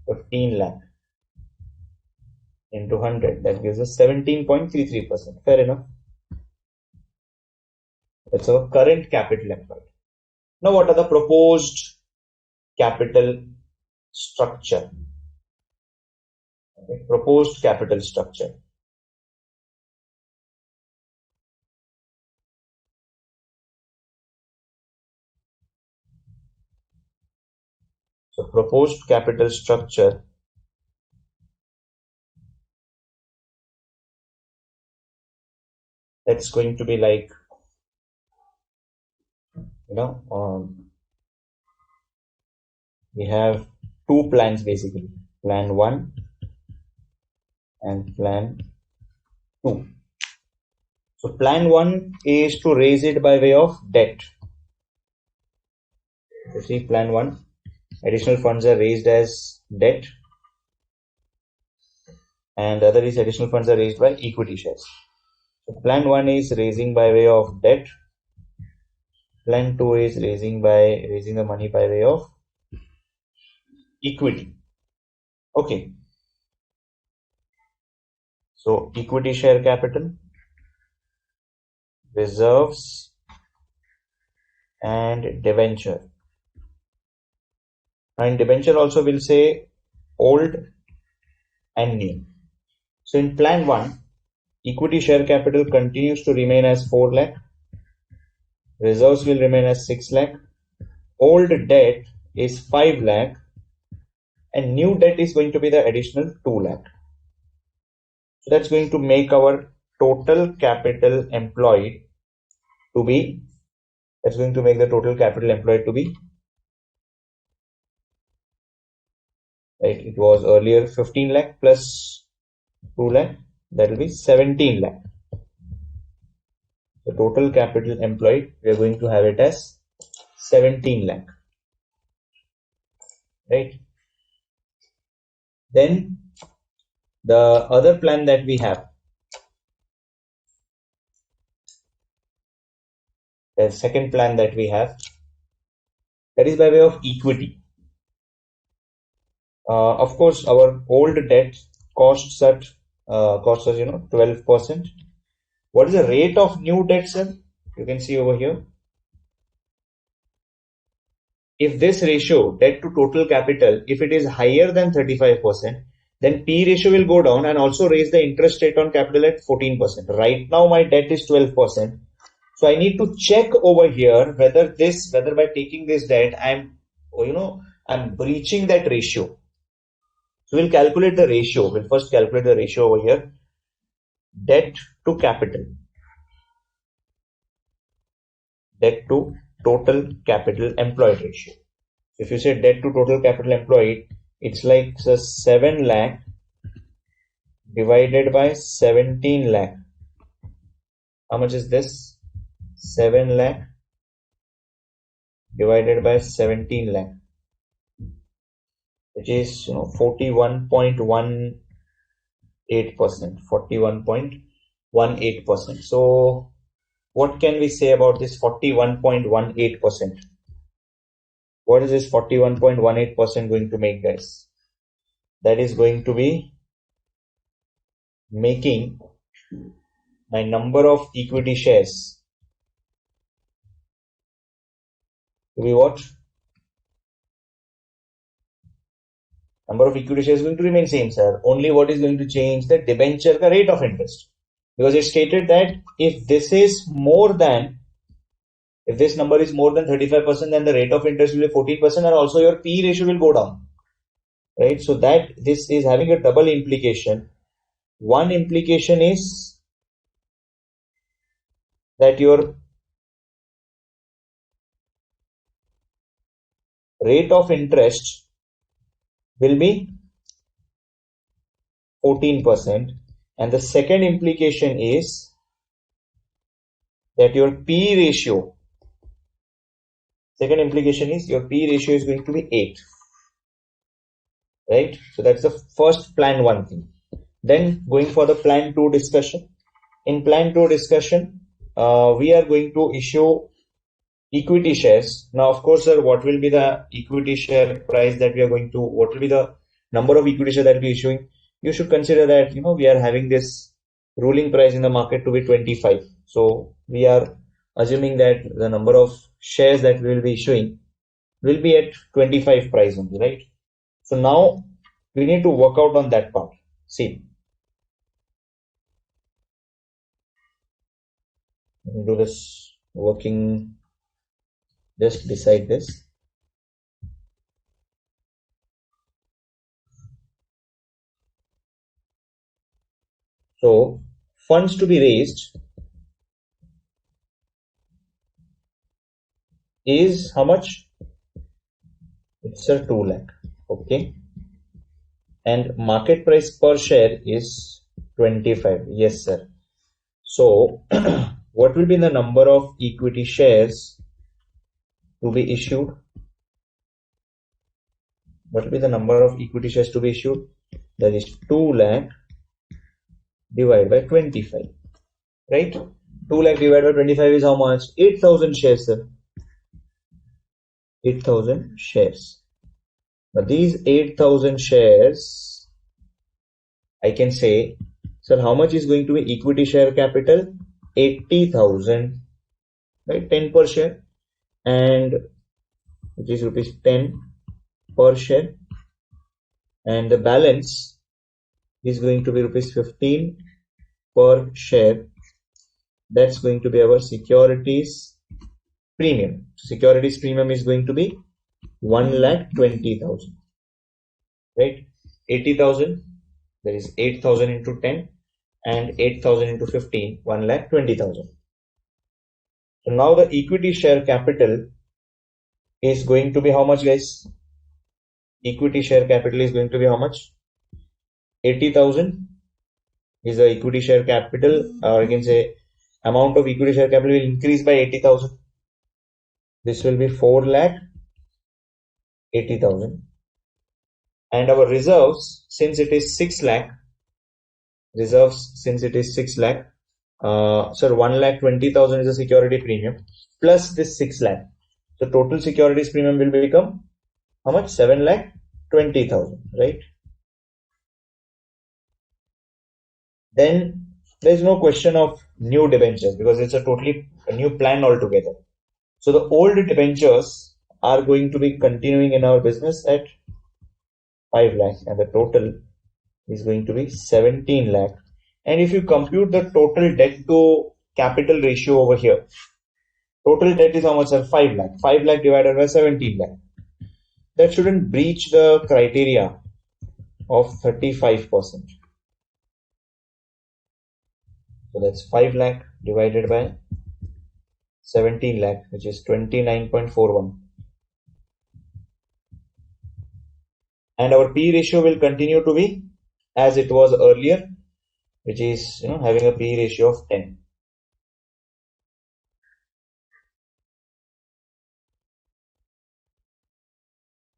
15 lakh into 100. That gives us 17.33%. Fair enough. That's our current capital employed. Now, what are the proposed capital structure? Okay. Proposed capital structure. So proposed capital structure that's going to be like, we have two plans basically, plan 1 and plan 2. So plan 1 is to raise it by way of debt. You see, plan 1, additional funds are raised as debt, and the other is additional funds are raised by equity shares. So plan 1 is raising by way of debt. Plan 2 is raising the money by way of equity. Okay. So equity share capital, reserves, and debenture. And debenture also will say old and new. So in plan 1, equity share capital continues to remain as 4 lakh. Reserves will remain as 6 lakh. Old debt is 5 lakh. And new debt is going to be the additional 2 lakh. So that's going to make our total capital employed to be, that's going to make the total capital employed to be, right, it was earlier 15 lakh plus 2 lakh, that will be 17 lakh. The total capital employed, we are going to have it as 17 lakh, right? Then the other plan that we have, the second plan that we have, that is by way of equity. Of course, our old debt costs us 12%. What is the rate of new debt, sir? You can see over here. If this ratio, debt to total capital, if it is higher than 35%, then P ratio will go down and also raise the interest rate on capital at 14%. Right now, my debt is 12%. So I need to check over here whether by taking this debt, I'm breaching that ratio. So we'll calculate the ratio. We'll first calculate the ratio over here. Debt to capital. Debt to total capital employed ratio. If you say debt to total capital employed, it's like 7 lakh divided by 17 lakh. How much is this? 7 lakh divided by 17 lakh, which is 41.18%. 41.18%. So what can we say about this 41.18%? What is this 41.18% going to make, guys? That is going to be making my number of equity shares to be what? Number of equity shares is going to remain same, sir. Only what is going to change? The debenture rate of interest. Because it stated that if this number is more than 35%, then the rate of interest will be 14% and also your P ratio will go down. Right? So that this is having a double implication. One implication is that your rate of interest will be 14%, and the second implication is that your P ratio, second implication is your P ratio is going to be 8, right? So that's the first plan 1 thing. Then going for the plan 2 discussion. In plan 2 discussion, we are going to issue equity shares. Now, of course, sir, what will be the equity share price that we are going to, what will be the number of equity shares that we are issuing? You should consider that, we are having this ruling price in the market to be 25. So we are assuming that the number of shares that we will be issuing will be at 25 price only, right? So now we need to work out on that part. See, let me do this working just beside this. So funds to be raised is how much? It's a 2 lakh. Okay. And market price per share is 25. Yes, sir. So what will be the number of equity shares to be issued? What will be the number of equity shares to be issued? That is 2 lakh divided by 25. Right? 2 lakh divided by 25 is how much? 8,000 shares, sir. 8,000 shares. Now these 8,000 shares, I can say, sir, how much is going to be equity share capital? 80,000, right? 10 per share, and which is rupees 10 per share, and the balance is going to be rupees 15 per share. That's going to be our securities premium. Securities premium is going to be 1,20,000, right? 80,000, that is 8,000 into 10, and 8,000 into 15, 1,20,000. So now the equity share capital is going to be how much, guys? Equity share capital is going to be how much? 80,000 is the equity share capital, or I can say amount of equity share capital will increase by 80,000. This will be 4,80,000. And our reserves, since it is 6 lakh, so 1,20,000 is a security premium plus this 6 lakh. So total securities premium will become how much? 7,20,000, right? Then there is no question of new debentures because it's a new plan altogether. So the old debentures are going to be continuing in our business at 5 lakh, and the total is going to be 17 lakh. And if you compute the total debt to capital ratio over here, total debt is how much, sir? 5 lakh. 5 lakh divided by 17 lakh. That shouldn't breach the criteria of 35%. So that's 5 lakh divided by 17 lakh, which is 29.41. And our P ratio will continue to be as it was earlier, which is having a P ratio of 10.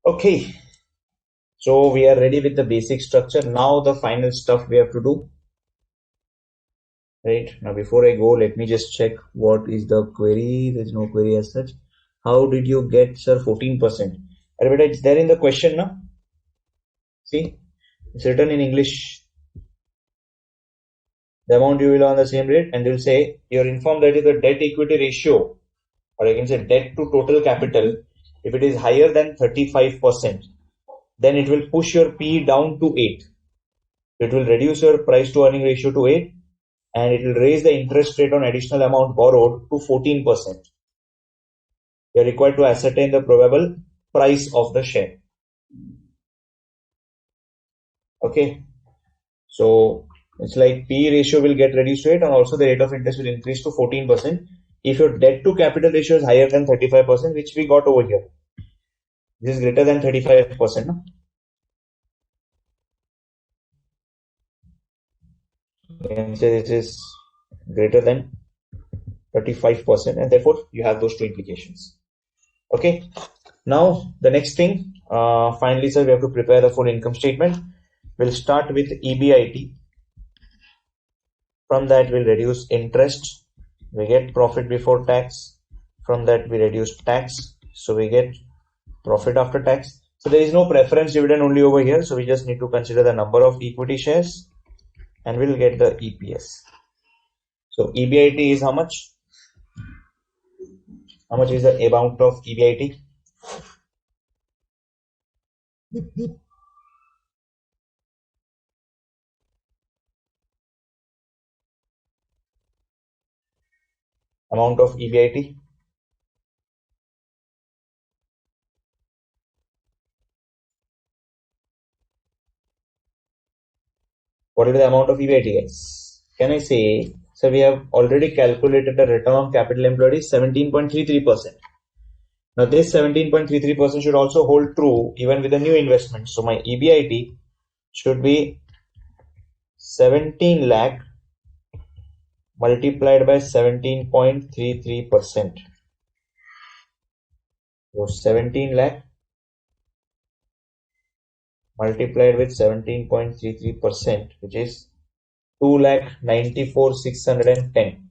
Okay, so we are ready with the basic structure. Now the final stuff we have to do. Right, now before I go, let me just check what is the query. There's no query as such. How did you get, sir, 14%? It's there in the question now. See, it's written in English. The amount you will on the same rate, and they will say you're informed that is the debt equity ratio, or I can say debt to total capital. If it is higher than 35%, then it will push your P down to 8. It will reduce your price to earning ratio to 8, and it will raise the interest rate on additional amount borrowed to 14%. You are required to ascertain the probable price of the share. Okay, so it's like P ratio will get reduced to 8, and also the rate of interest will increase to 14% if your debt to capital ratio is higher than 35%, which we got over here. This is greater than 35%. No? You can say this is greater than 35%, and therefore you have those two implications. Okay. Now the next thing, finally, sir, we have to prepare the full income statement. We'll start with EBIT. From that, we'll reduce interest. We get profit before tax. From that, we reduce tax. So we get profit after tax. So there is no preference dividend only over here. So we just need to consider the number of equity shares and we'll get the EPS. So EBIT is how much? How much is the amount of EBIT? Amount of EBIT? What is the amount of EBIT, guys? Can I say, so we have already calculated the return on capital employed is 17.33%. Now this 17.33% should also hold true even with the new investment. So my EBIT should be 17 lakh multiplied by 17.33%. So 17 lakh multiplied with 17.33%, which is 2,94,610.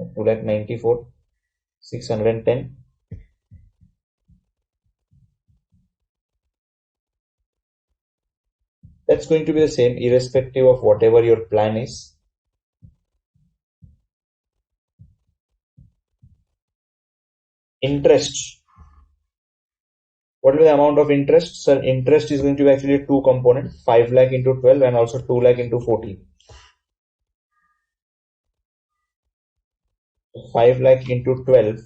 2,94,610. That's going to be the same irrespective of whatever your plan is. Interest. What will be the amount of interest? Sir, interest is going to be actually two components, 5 lakh into 12 and also 2 lakh into 14. 5 lakh into 12.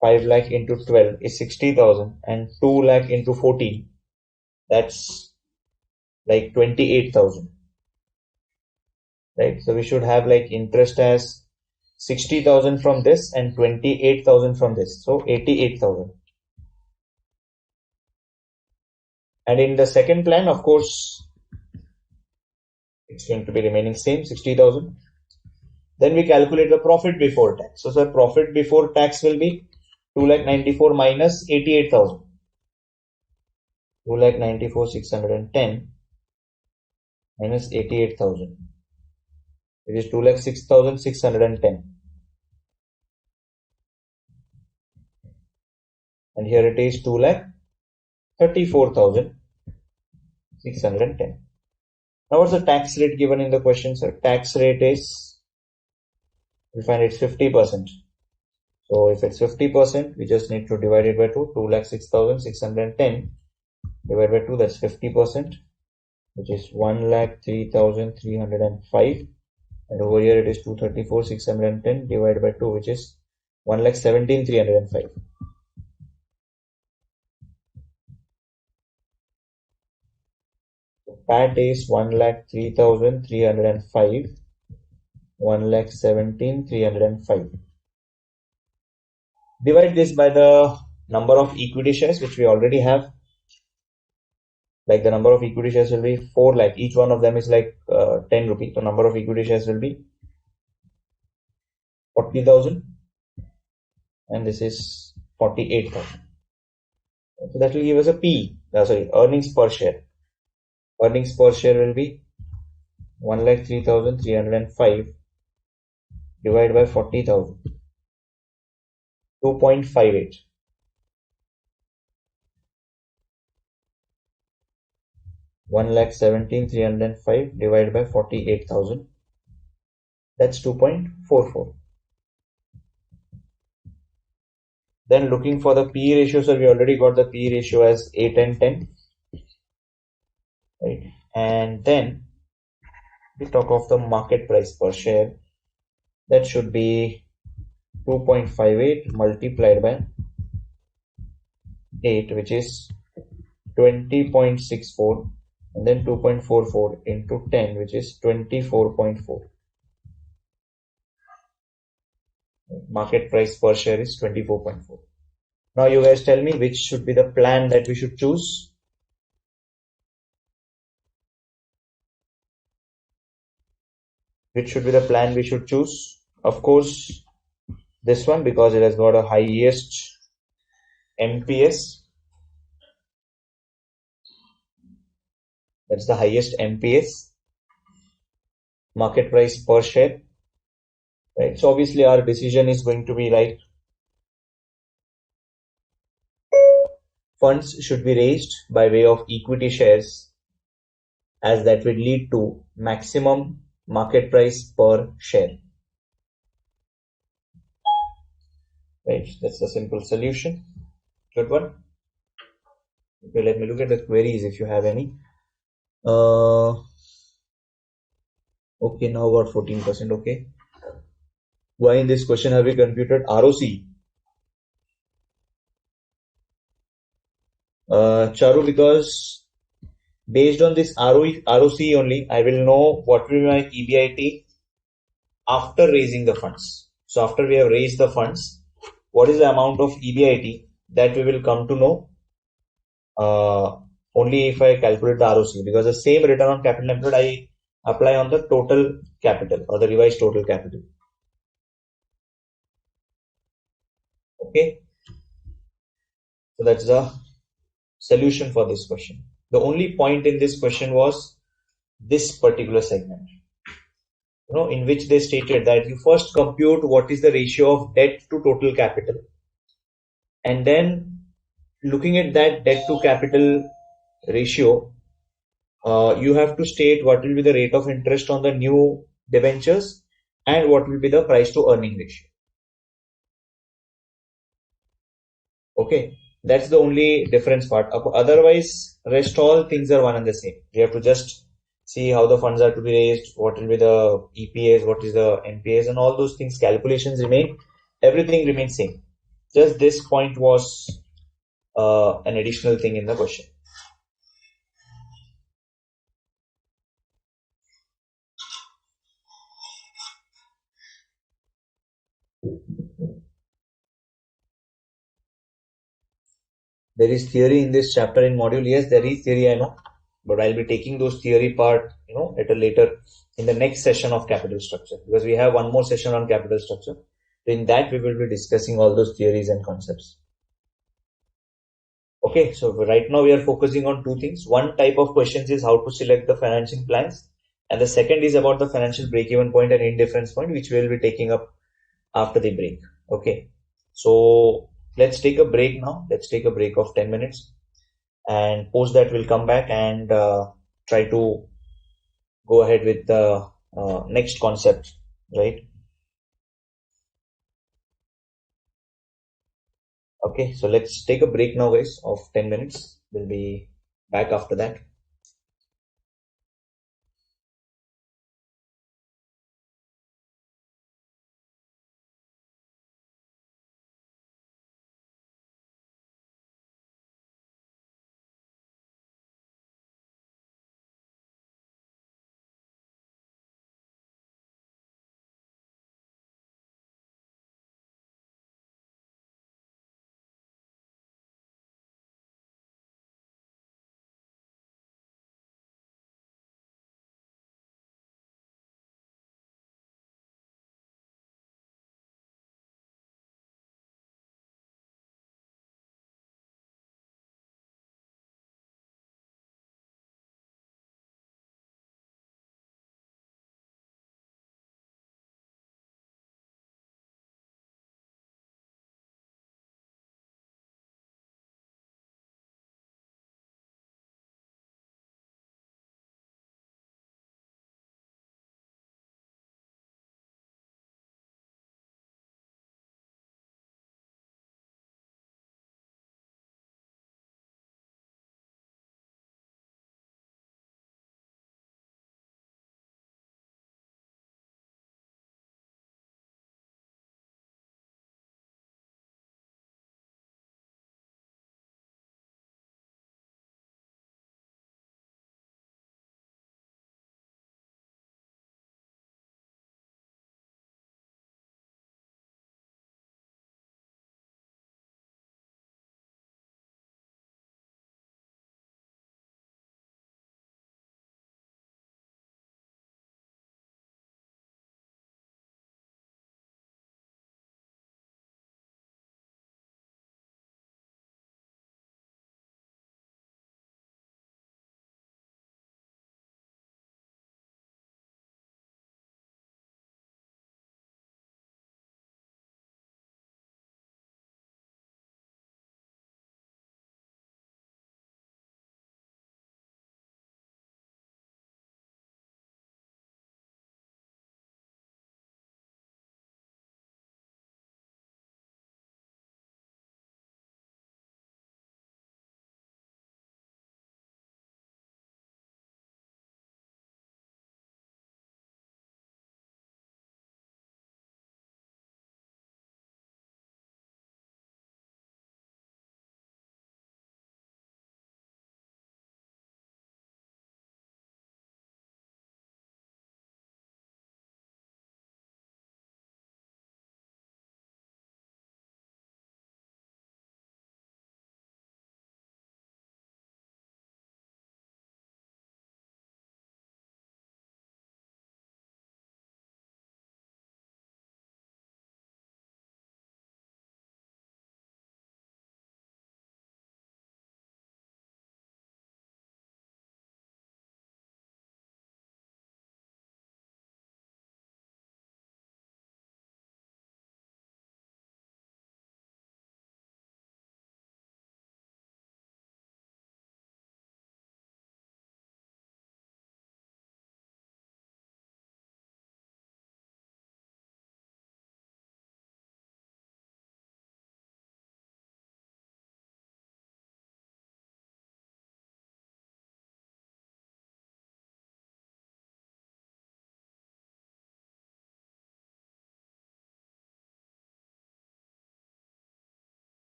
5 lakh into 12 is 60,000 and 2 lakh into 14. That's like 28,000. Right? So we should have like interest as 60,000 from this and 28,000 from this. So 88,000. And in the second plan, of course, it's going to be remaining same, 60,000. Then we calculate the profit before tax. So, sir, profit before tax will be 2,94,000 minus 88,000. 2,94,610 minus 88,000. It is 2,06,610. And here it is 2,34,610. Now what's the tax rate given in the question, sir? Tax rate is, we find it's 50%. So if it's 50%, we just need to divide it by 2. 2,06,610 divided by 2, that's 50%, which is 1,03,305. And over here it is 234,610 divided by 2, which is 1,17,305. PAT is 1,03,305, 1,17,305. Divide this by the number of equity shares which we already have. Like the number of equity shares will be 4 lakh. Each one of them is like 10 rupees. So number of equity shares will be 40,000 and this is 48,000. So that will give us a earnings per share. Earnings per share will be 1,03,305 divided by 40,000. 2.58. 1,17,305 divided by 48,000. That's 2.44. Then looking for the P ratio, so we already got the P ratio as 8 and 10. Right. And then we talk of the market price per share. That should be 2.58 multiplied by 8, which is 20.64, and then 2.44 into 10, which is 24.4. Market price per share is 24.4. Now you guys tell me which should be the plan that we should choose. Which should be the plan we should choose? Of course, this one, because it has got a highest MPS. That's the highest MPS, market price per share. Right. So obviously our decision is going to be right. Funds should be raised by way of equity shares, as that will lead to maximum market price per share. Right. That's the simple solution. Good one. Okay, let me look at the queries if you have any. Okay, now about 14%. Okay. Why in this question have we computed ROC? Charu, because based on this ROC only, I will know what will be my EBIT after raising the funds. So after we have raised the funds, what is the amount of EBIT that we will come to know only if I calculate the ROC, because the same return on capital employed I apply on the total capital or the revised total capital. Okay, so that's the solution for this question. The only point in this question was this particular segment, in which they stated that you first compute what is the ratio of debt to total capital, and then looking at that debt to capital ratio, you have to state what will be the rate of interest on the new debentures and what will be the price to earning ratio. Okay, that's the only difference part. Otherwise, rest all things are one and the same. We have to just see how the funds are to be raised, what will be the EPS, what is the NPS, and all those things. Calculations remain. Everything remains same. Just this point was an additional thing in the question. There is theory in this chapter in module. Yes, there is theory, I know, but I'll be taking those theory part, at a later in the next session of capital structure, because we have one more session on capital structure. In that, we will be discussing all those theories and concepts. Okay, so right now we are focusing on two things. One type of questions is how to select the financing plans, and the second is about the financial break-even point and indifference point, which we will be taking up after the break. Okay, so let's take a break now. Let's take a break of 10 minutes, and post that we'll come back and try to go ahead with the next concept, right? Okay, so let's take a break now, guys, of 10 minutes. We'll be back after that.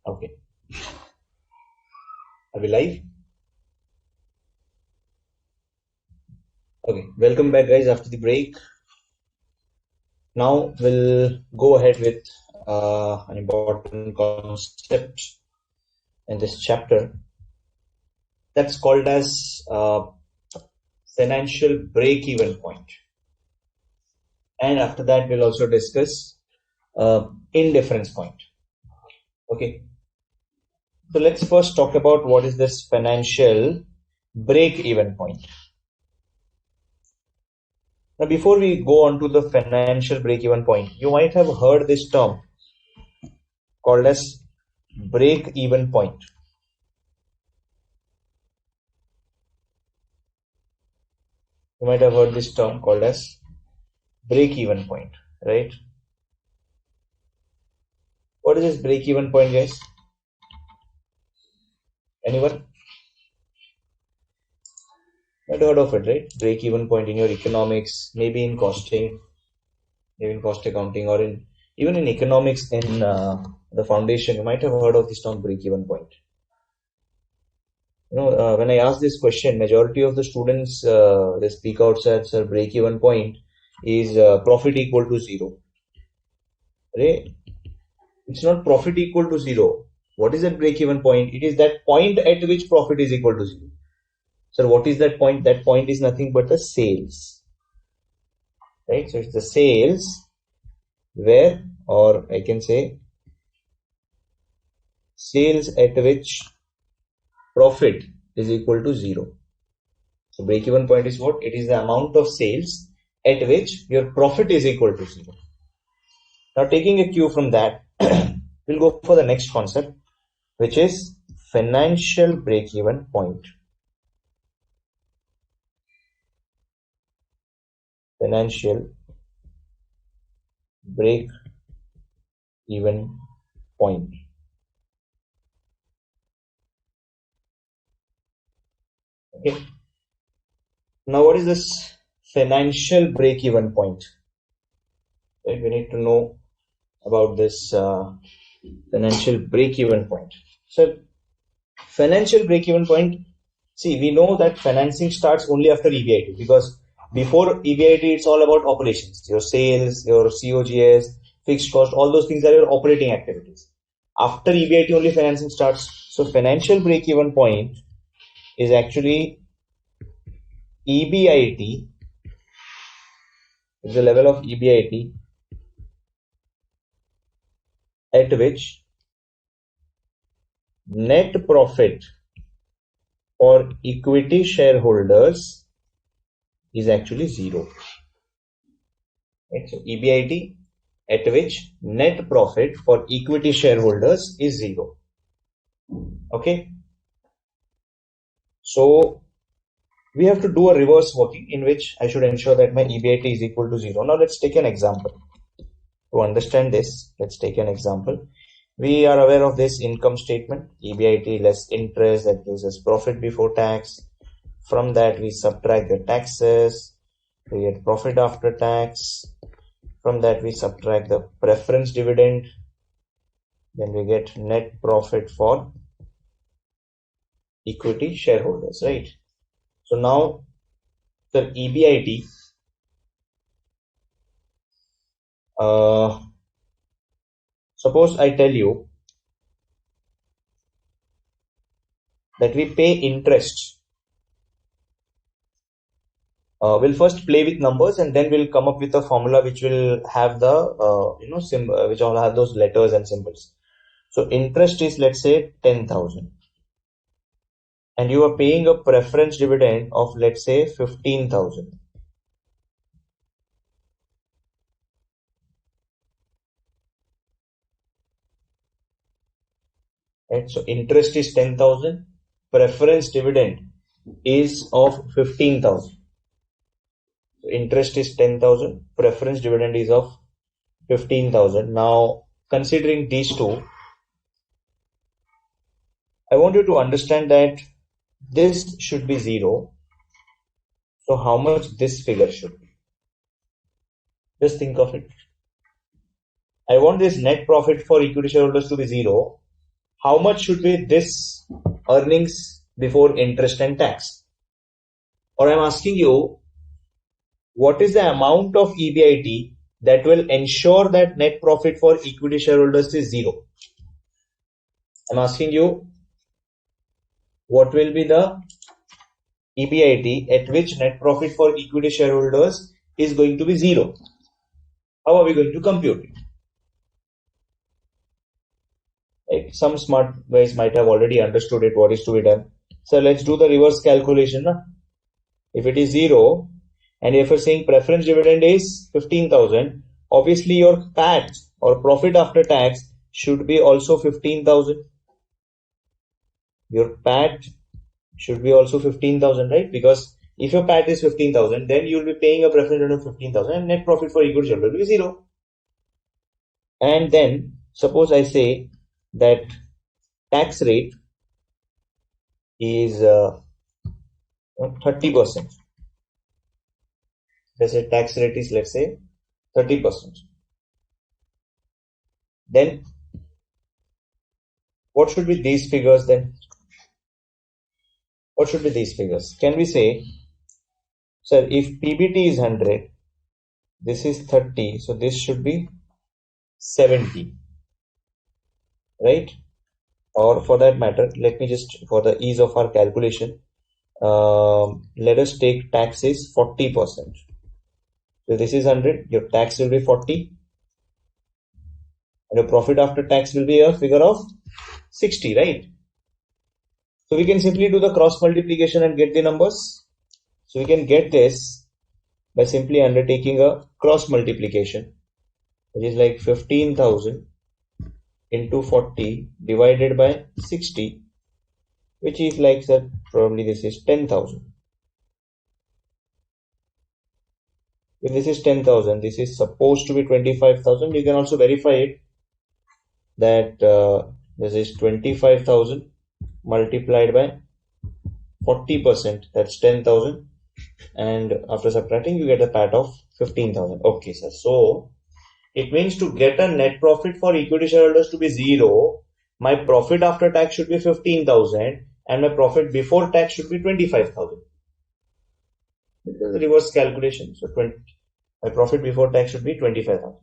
Okay. Are we live? Okay. Welcome back, guys, after the break. Now we'll go ahead with an important concept in this chapter that's called as financial break-even point. And after that, we'll also discuss indifference point. Okay. So let's first talk about what is this financial break-even point. Now, before we go on to the financial break-even point, you might have heard this term called as break-even point. You might have heard this term called as break-even point, right? What is this break-even point, guys? Anyone? Might have heard of it, right? Break-even point in your economics, maybe in costing, maybe in cost accounting, or in even in economics in the foundation. You might have heard of this term break-even point. When I ask this question, majority of the students they speak out said, "Sir, break-even point is profit equal to zero." Right? It's not profit equal to zero. What is that break-even point? It is that point at which profit is equal to zero. So what is that point? That point is nothing but the sales. Right? So it's the sales where, or I can say, sales at which profit is equal to zero. So break-even point is what? It is the amount of sales at which your profit is equal to zero. Now, taking a cue from that, we'll go for the next concept, which is financial break-even point. Financial break-even point. Okay. Now, what is this financial break-even point? Right? We need to know about this financial break-even point. So, financial break-even point. See, we know that financing starts only after EBIT, because before EBIT, it's all about operations. Your sales, your COGS, fixed cost, all those things are your operating activities. After EBIT, only financing starts. So financial break-even point is actually EBIT, is the level of EBIT at which net profit for equity shareholders is actually zero. Right? So EBIT at which net profit for equity shareholders is zero. Okay. So we have to do a reverse working in which I should ensure that my EBIT is equal to zero. Now let's take an example. To understand this, let's take an example. We are aware of this income statement, EBIT less interest, that gives us profit before tax. From that we subtract the taxes, we get profit after tax. From that we subtract the preference dividend, then we get net profit for equity shareholders, right? So now the EBIT, suppose I tell you that we pay interest. We'll first play with numbers and then we'll come up with a formula which will have the which will have those letters and symbols. So interest is, let's say, 10,000, and you are paying a preference dividend of, let's say, 15,000. Right? So interest is 10,000, preference dividend is of 15,000. So interest is 10,000, preference dividend is of 15,000. Now, considering these two, I want you to understand that this should be zero. So how much this figure should be? Just think of it. I want this net profit for equity shareholders to be 0. How much should be this earnings before interest and tax? Or I'm asking you, what is the amount of EBIT that will ensure that net profit for equity shareholders is 0? I'm asking you, what will be the EBIT at which net profit for equity shareholders is going to be 0? How are we going to compute it? Right? Some smart guys might have already understood it, what is to be done. So let's do the reverse calculation. If it is 0 and if you're saying preference dividend is 15,000, obviously your PAT or profit after tax should be also 15,000. Your PAT should be also 15,000, right? Because if your PAT is 15,000, then you will be paying a preference dividend of 15,000 and net profit for equity shareholder will be 0. And then suppose I say that tax rate is 30%. Let's say tax rate is, let's say, 30%. Then what should be these figures then? What should be these figures? Can we say, sir, if PBT is 100, this is 30, so this should be 70, right? Or for that matter, let me just, for the ease of our calculation, let us take tax is 40%. So this is 100, your tax will be 40, and your profit after tax will be a figure of 60, right? So we can simply do the cross multiplication and get the numbers. So we can get this by simply undertaking a cross multiplication, which is like 15,000 into 40 divided by 60, which is like, sir, probably this is 10,000. If this is 10,000, this is supposed to be 25,000. You can also verify it that this is 25,000 multiplied by 40%, that's 10,000, and after subtracting you get a PAT of 15,000. Okay, sir. So it means to get a net profit for equity shareholders to be 0, my profit after tax should be 15,000 and my profit before tax should be 25,000. This is a reverse calculation. So my profit before tax should be 25,000.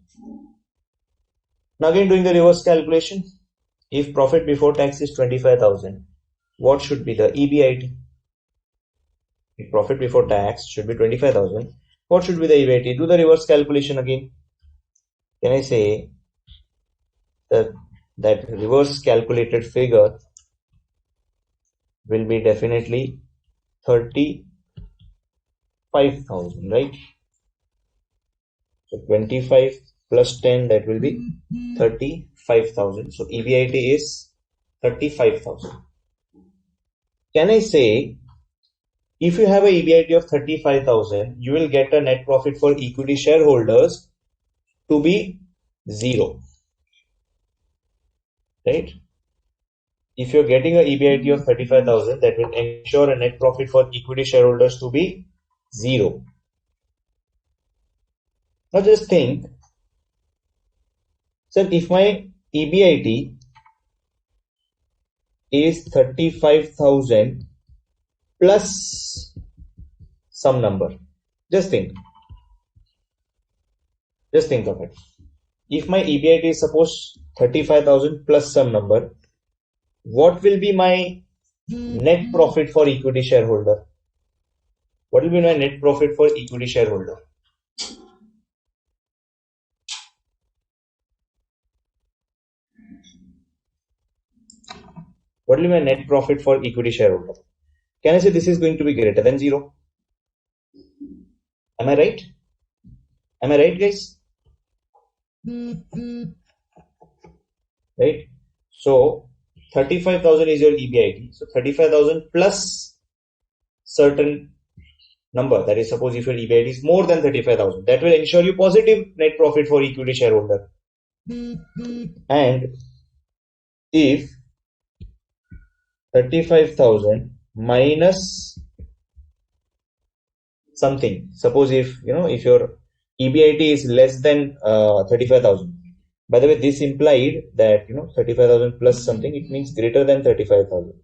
Now again doing the reverse calculation, if profit before tax is 25,000, what should be the EBIT? If profit before tax should be 25,000, what should be the EBIT? Do the reverse calculation again. Can I say that reverse calculated figure will be definitely 35,000, right? So 25 plus 10, that will be 35,000. So EBIT is 35,000. Can I say, if you have a EBIT of 35,000, you will get a net profit for equity shareholders to be 0, right? If you're getting a EBIT of 35,000, that will ensure a net profit for equity shareholders to be 0. Now just think, sir, if my EBIT is 35,000 plus some number, just think of it. If my EBIT is suppose 35,000 plus some number, what will be my net profit for equity shareholder? What will be my net profit for equity shareholder? What will be my net profit for equity shareholder? Can I say this is going to be greater than 0? Am I right? Am I right, guys? Right? So 35,000 is your EBIT. So 35,000 plus certain number, that is, suppose if your EBIT is more than 35,000, that will ensure you positive net profit for equity shareholder. And if 35,000 minus something, suppose if your EBIT is less than 35,000, By the way, this implied that 35,000 plus something, it means greater than 35,000.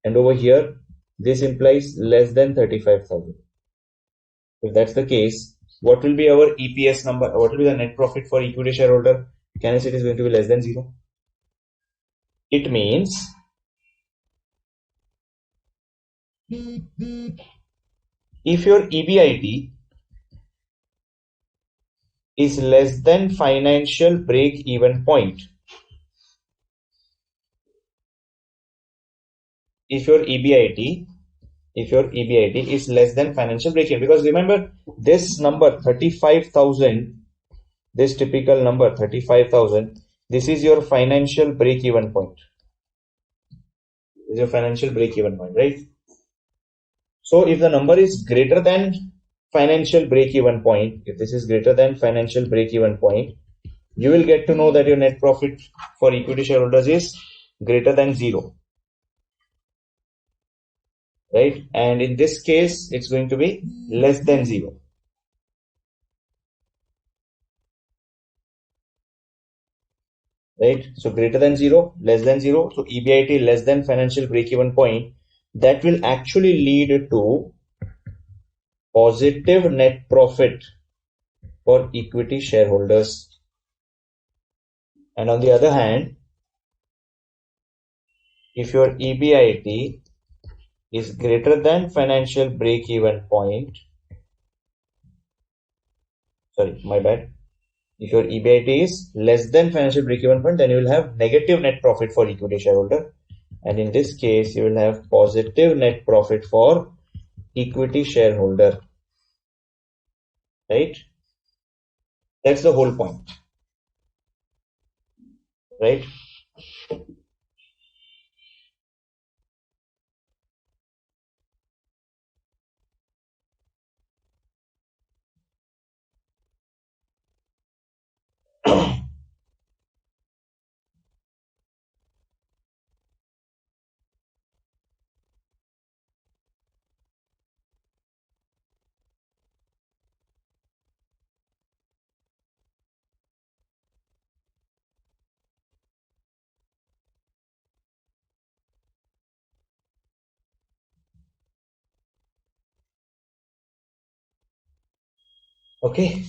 And over here, this implies less than 35,000. If that's the case, what will be our EPS number? What will be the net profit for equity shareholder? Can I say it is going to be less than 0? It means if your EBIT is less than financial break-even point, if your EBIT is less than financial break-even, because remember this number 35,000, this typical number 35,000, this is your financial break-even point. This is your financial break-even point, right? So if the number is greater than financial break-even point, if this is greater than financial break-even point, you will get to know that your net profit for equity shareholders is greater than 0. Right? And in this case, it's going to be less than 0. Right? So greater than 0, less than 0. So EBIT less than financial break-even point, that will actually lead to positive net profit for equity shareholders. And on the other hand, if your EBIT is greater than financial break-even point, sorry, my bad. If your EBIT is less than financial break-even point, then you will have negative net profit for equity shareholder. And in this case, you will have positive net profit for equity shareholder. Right? That's the whole point. Right? Okay.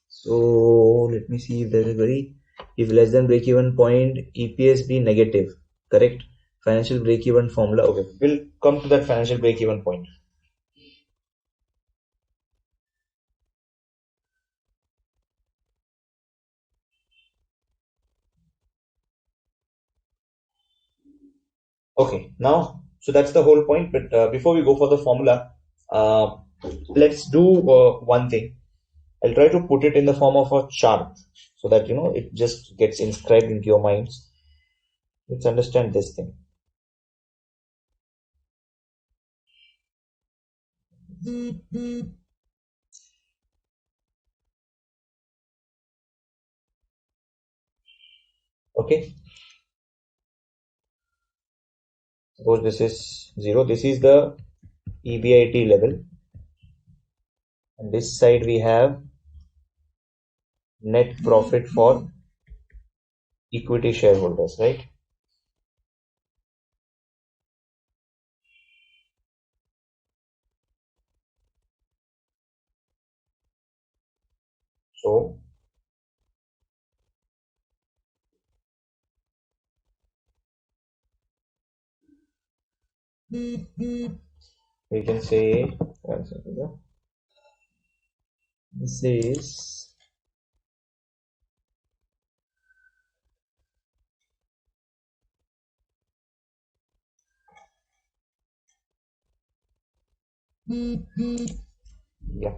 So let me see if there is a query. If less than break-even point, EPS be negative. Correct? Financial break-even formula. Okay. We'll come to that financial break-even point. Okay, now, so that's the whole point. But before we go for the formula, let's do one thing. I'll try to put it in the form of a chart so that it just gets inscribed into your minds. Let's understand this thing. Okay, suppose this is 0. This is the EBIT level, and this side we have net profit for equity shareholders, right? So we can say this is yeah.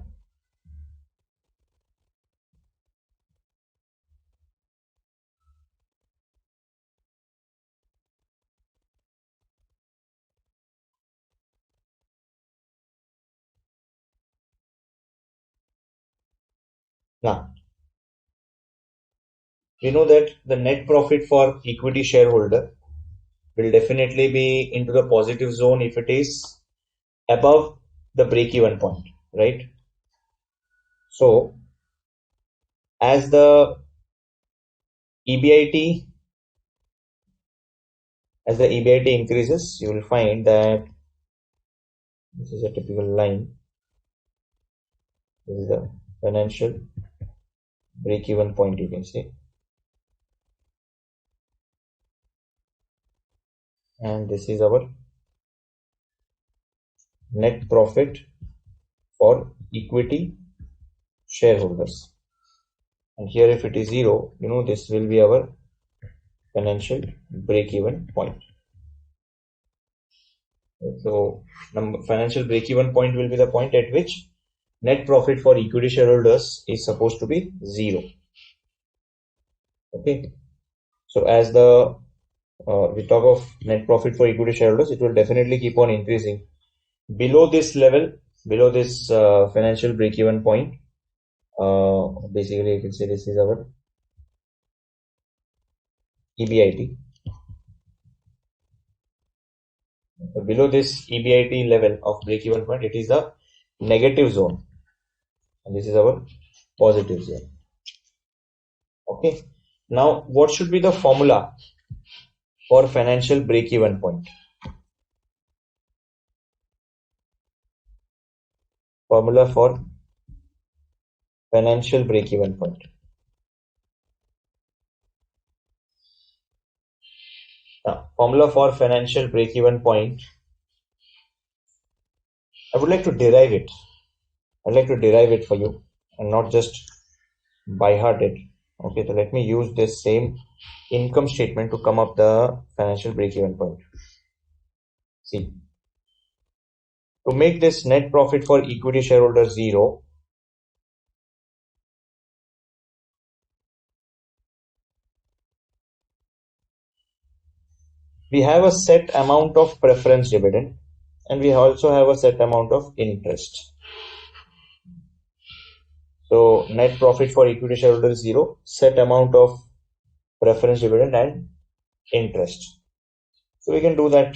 Now we know that the net profit for equity shareholder will definitely be into the positive zone if it is above the break-even point, right? So as the EBIT, as the EBIT increases, you will find that this is a typical line. This is the financial break-even point, you can say. And this is our net profit for equity shareholders. And here if it is 0, this will be our financial break-even point. So financial break-even point will be the point at which net profit for equity shareholders is supposed to be 0. Okay. So as we talk of net profit for equity shareholders, it will definitely keep on increasing. Below this level, below this financial break-even point, basically you can say this is our EBIT. Below this EBIT level of break-even point, it is the negative zone, and this is our positive zone. Okay. Now, what should be the formula for financial break-even point? Formula for financial break-even point. Now, formula for financial break-even point, I would like to derive it. I'd like to derive it for you and not just by heart it. Okay, so let me use this same income statement to come up the financial break-even point. See, to make this net profit for equity shareholders 0, we have a set amount of preference dividend and we also have a set amount of interest. So net profit for equity shareholders 0, set amount of preference dividend and interest. So we can do that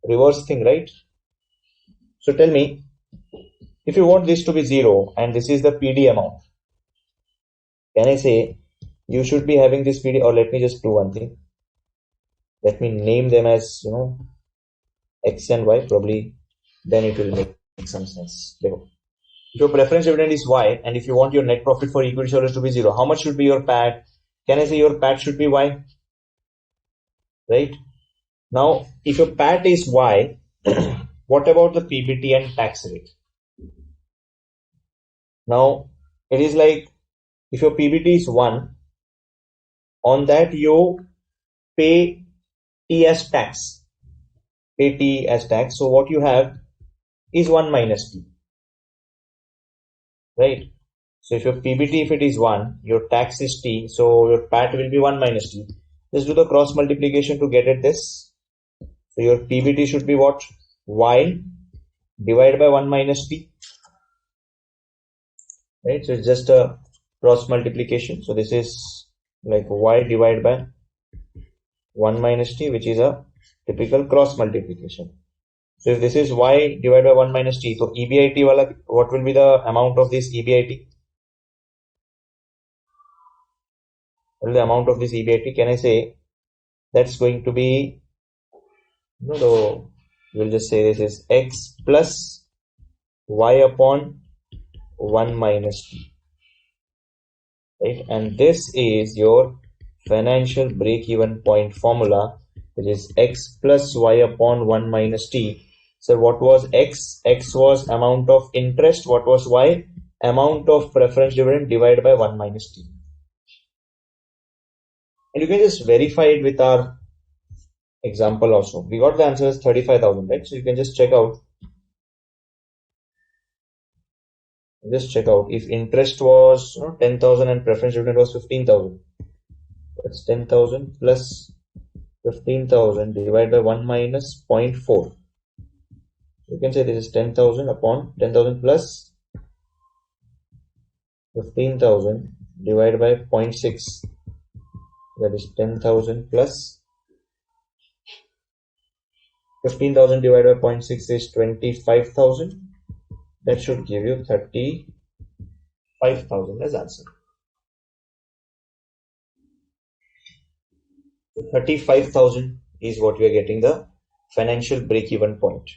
reverse thing, right? So tell me, if you want this to be 0 and this is the PD amount, can I say you should be having this PD, or let me just do one thing. Let me name them as, X and Y, probably then it will make some sense. If your preference dividend is Y and if you want your net profit for equity shareholders to be 0, how much should be your PAT? Can I say your PAT should be Y? Right? Now, if your PAT is Y, what about the PBT and tax rate? Now, it is like if your PBT is 1, on that you pay T as tax. Pay T as tax. So what you have is 1 minus T. Right? So if your PBT, if it is 1, your tax is T, so your PAT will be 1 minus T. Just do the cross multiplication to get at this. So your PBT should be what? Y divided by 1 minus T. Right? So it's just a cross multiplication. So this is like Y divided by 1 minus T, which is a typical cross multiplication. So if this is Y divided by 1 minus T, so EBIT wala, what will be the amount of this EBIT? What is the amount of this EBIT? Can I say that's going to be, we'll just say this is X plus Y upon 1 minus T. Right? And this is your financial break-even point formula, which is X plus Y upon 1 minus T. So what was X? X was amount of interest. What was Y? Amount of preference dividend divided by 1 minus T. And you can just verify it with our example also. We got the answer as 35,000, right? So you can just check out. Just check out if interest was 10,000 and preference dividend was 15,000. That's 10,000 plus 15,000 divided by 1 minus 0.4. You can say this is 10,000 upon 10,000 plus 15,000 divided by 0.6. That is 10,000 plus 15,000 divided by 0.6 is 25,000. That should give you 35,000 as answer. 35,000 is what we are getting the financial break-even point.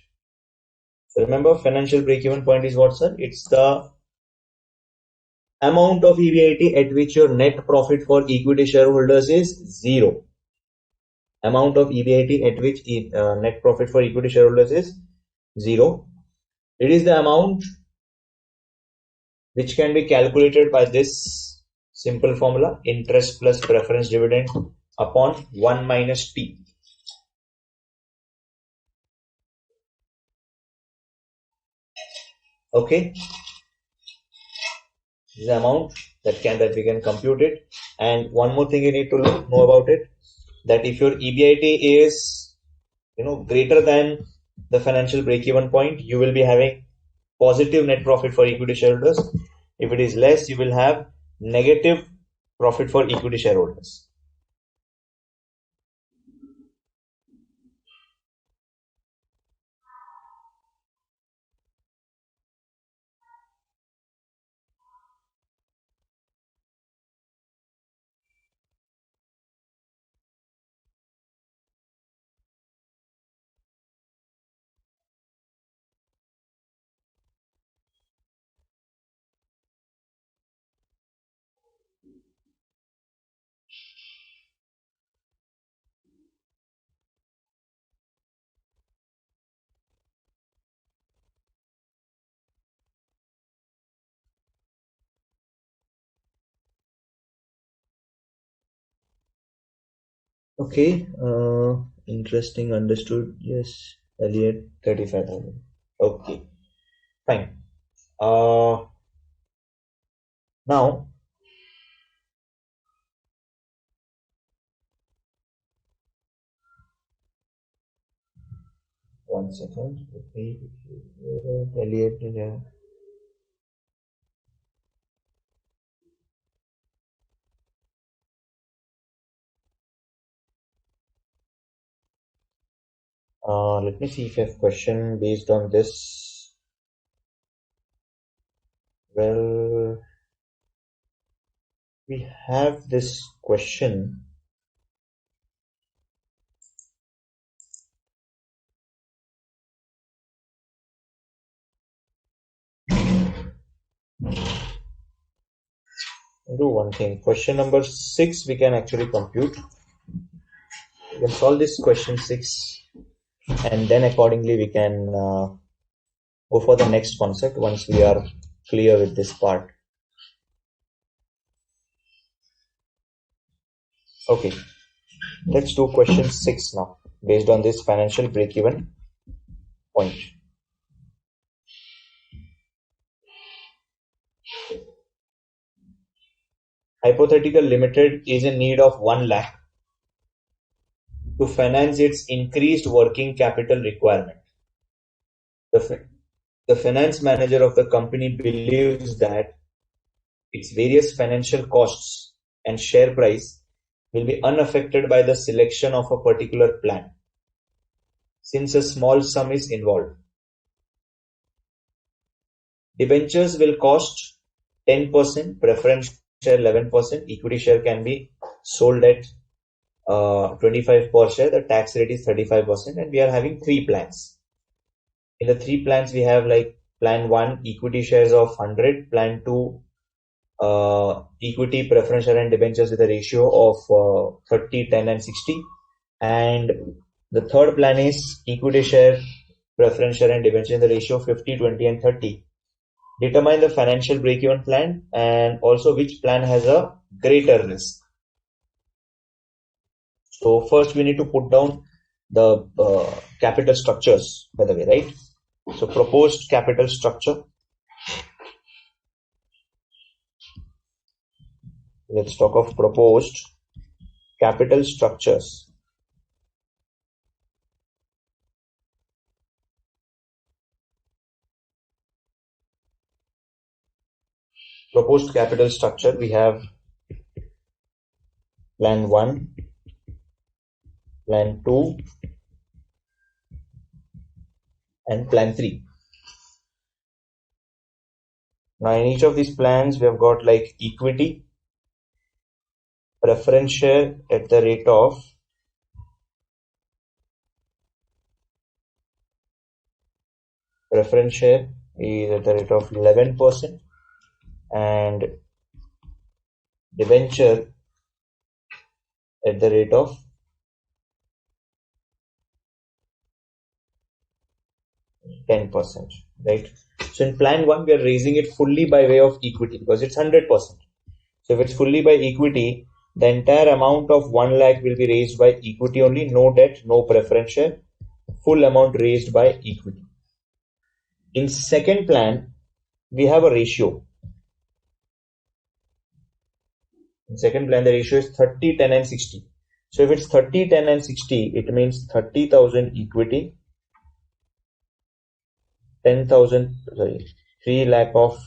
So remember, financial break-even point is what, sir? It's the amount of EBIT at which your net profit for equity shareholders is zero. Amount of EBIT at which net profit for equity shareholders is zero. It is the amount which can be calculated by this simple formula: interest plus preference dividend upon 1 minus T. Okay, this is the amount that we can compute it. And one more thing you need to know about it, that if your EBIT is greater than the financial break-even point, you will be having positive net profit for equity shareholders. If it is less, you will have negative profit for equity shareholders. Okay, interesting, understood. Yes, Elliot, 35,000. Okay, fine. Now, one second. Okay, Elliot, yeah. Let me see if I have a question based on this. Well, we have this question. Do one thing. Question number 6 we can actually compute. We can solve this question 6, and then accordingly we can go for the next concept once we are clear with this part. Okay, let's do question 6 now based on this financial break-even point. Hypothetical Limited is in need of 1 lakh to finance its increased working capital requirement. The finance manager of the company believes that its various financial costs and share price will be unaffected by the selection of a particular plan, since a small sum is involved. Debentures will cost 10%, preference share 11%, equity share can be sold at 25 per share, the tax rate is 35%, and we are having 3 plans. In the 3 plans, we have like plan 1, equity shares of 100, plan 2, equity, preference share and debentures with a ratio of 30, 10 and 60. And the third plan is equity share, preference share and debenture in the ratio of 50, 20 and 30. Determine the financial break-even plan and also which plan has a greater risk. So first we need to put down the capital structures, by the way, right? So proposed capital structure. Let's talk of proposed capital structures. Proposed capital structure, we have plan 1, plan 2 and plan 3. Now in each of these plans we have got like equity, preference share at the rate of preference share is at the rate of 11% and debenture at the rate of 10%, right? So in plan 1 we are raising it fully by way of equity because it's 100%. So if it's fully by equity, the entire amount of 1 lakh will be raised by equity only, no debt, no preference share, full amount raised by equity. In second plan, we have a ratio. In second plan, the ratio is 30, 10 and 60. So if it's 30, 10 and 60, it means 30,000 equity, 10,000, sorry, 3 lakh of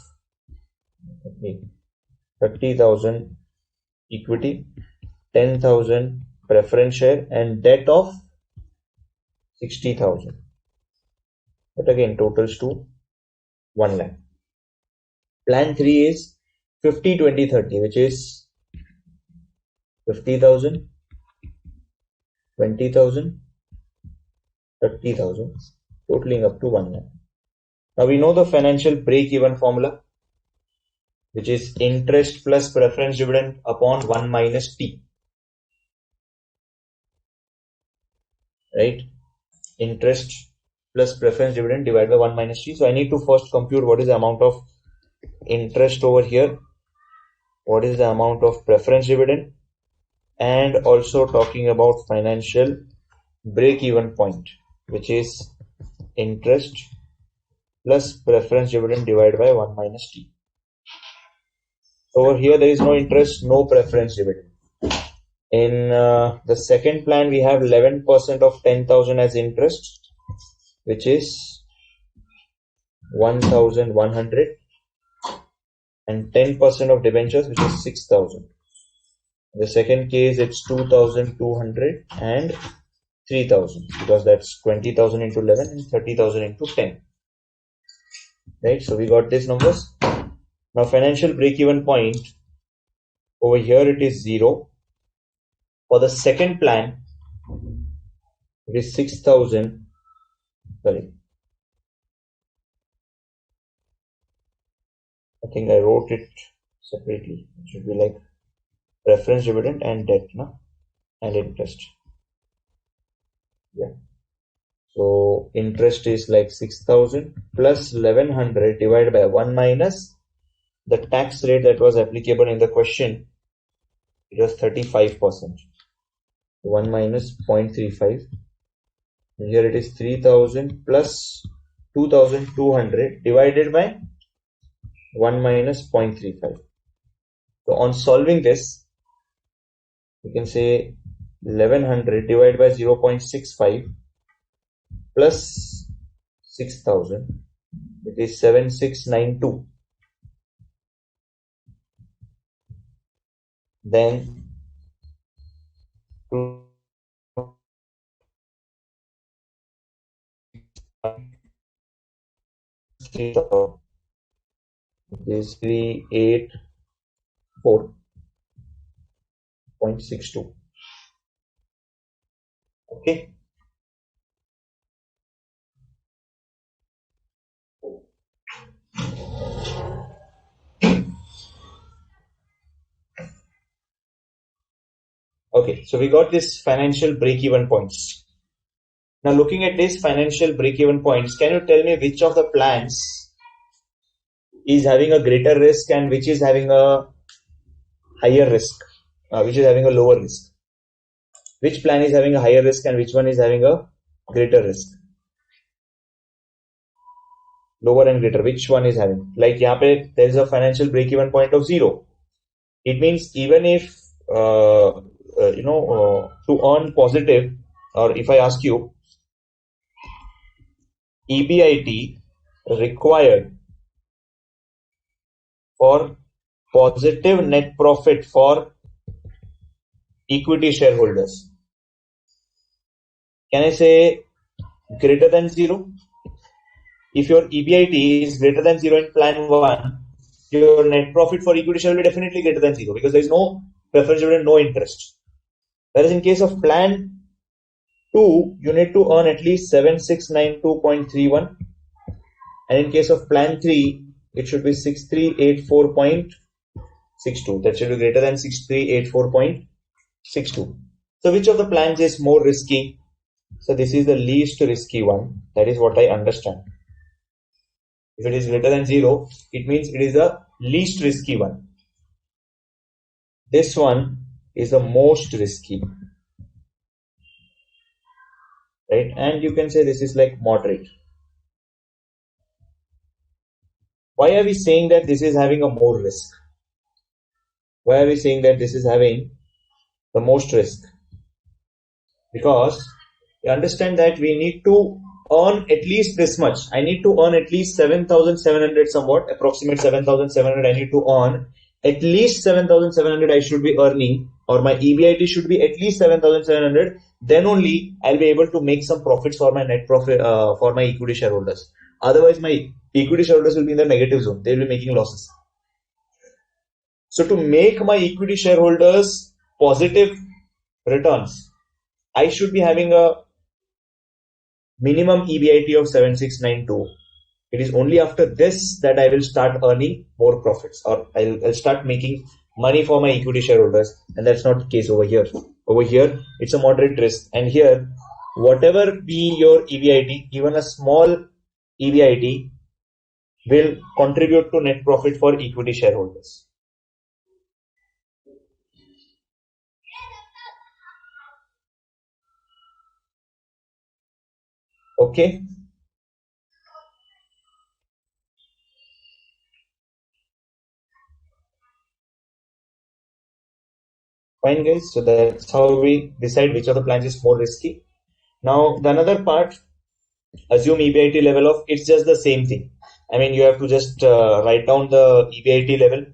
30,000 equity, 10,000 preference share and debt of 60,000. That again totals to 1 lakh. Plan 3 is 50, 20, 30, which is 50,000, 20,000, 30,000, totaling up to 1 lakh. Now we know the financial break-even formula, which is interest plus preference dividend upon 1 minus T. Right? Interest plus preference dividend divided by 1 minus T. So I need to first compute what is the amount of interest over here, what is the amount of preference dividend, and also talking about financial break-even point, which is interest plus preference dividend divided by 1 minus T. Over here there is no interest, no preference dividend. In the second plan we have 11% of 10,000 as interest, which is 1,100, and 10% of debentures, which is 6,000. In the second case it's 2,200 and 3,000 because that's 20,000 into 11 and 30,000 into 10. Right, so we got these numbers. Now financial break-even point, over here it is 0. For the second plan, it is 6,000. Sorry, I think I wrote it separately. It should be like preference dividend and debt, no? And interest. Yeah. So interest is like 6,000 plus 1100 divided by 1 minus the tax rate that was applicable in the question. It was 35%. 1 minus 0.35. Here it is 3,000 plus 2,200 divided by 1 minus 0.35. So on solving this, we can say 1100 divided by 0.65 plus 6,000. It is 7692. Then is 384.62. Okay. Okay, so we got this financial break-even points. Now looking at this financial break-even points, can you tell me which of the plans is having a greater risk and which is having a higher risk, which is having a lower risk? Which plan is having a higher risk and which one is having a greater risk? Lower and greater, which one is having? Like here there is a financial break-even point of 0. It means even if to earn positive, or if I ask you EBIT required for positive net profit for equity shareholders, can I say greater than 0? If your EBIT is greater than 0 in plan 1, your net profit for equity share will be definitely greater than 0 because there is no preference dividend, no interest. Whereas in case of plan 2, you need to earn at least 7692.31 And in case of plan 3, it should be 6384.62. That should be greater than 6384.62. So which of the plans is more risky? So this is the least risky one. That is what I understand. If it is greater than 0, it means it is the least risky one. This one is the most risky, right? And you can say this is like moderate. Why are we saying that this is having a more risk? Why are we saying that this is having the most risk? Because we understand that we need to earn at least this much. I need to earn at least 7,700 somewhat, approximate 7,700 I need to earn. At least 7,700 I should be earning, or my EBIT should be at least 7,700. Then only I'll be able to make some profits for my net profit, for my equity shareholders. Otherwise, my equity shareholders will be in the negative zone. They will be making losses. So to make my equity shareholders positive returns, I should be having a minimum EBIT of 7692. It is only after this that I will start earning more profits, or I'll start making money for my equity shareholders, and that's not the case over here. Over here, it's a moderate risk, and here, whatever be your EBIT, even a small EBIT will contribute to net profit for equity shareholders. Okay. Fine, guys. So that's how we decide which of the plans is more risky. Now, the another part, assume EBIT level of, it's just the same thing. I mean, you have to just write down the EBIT level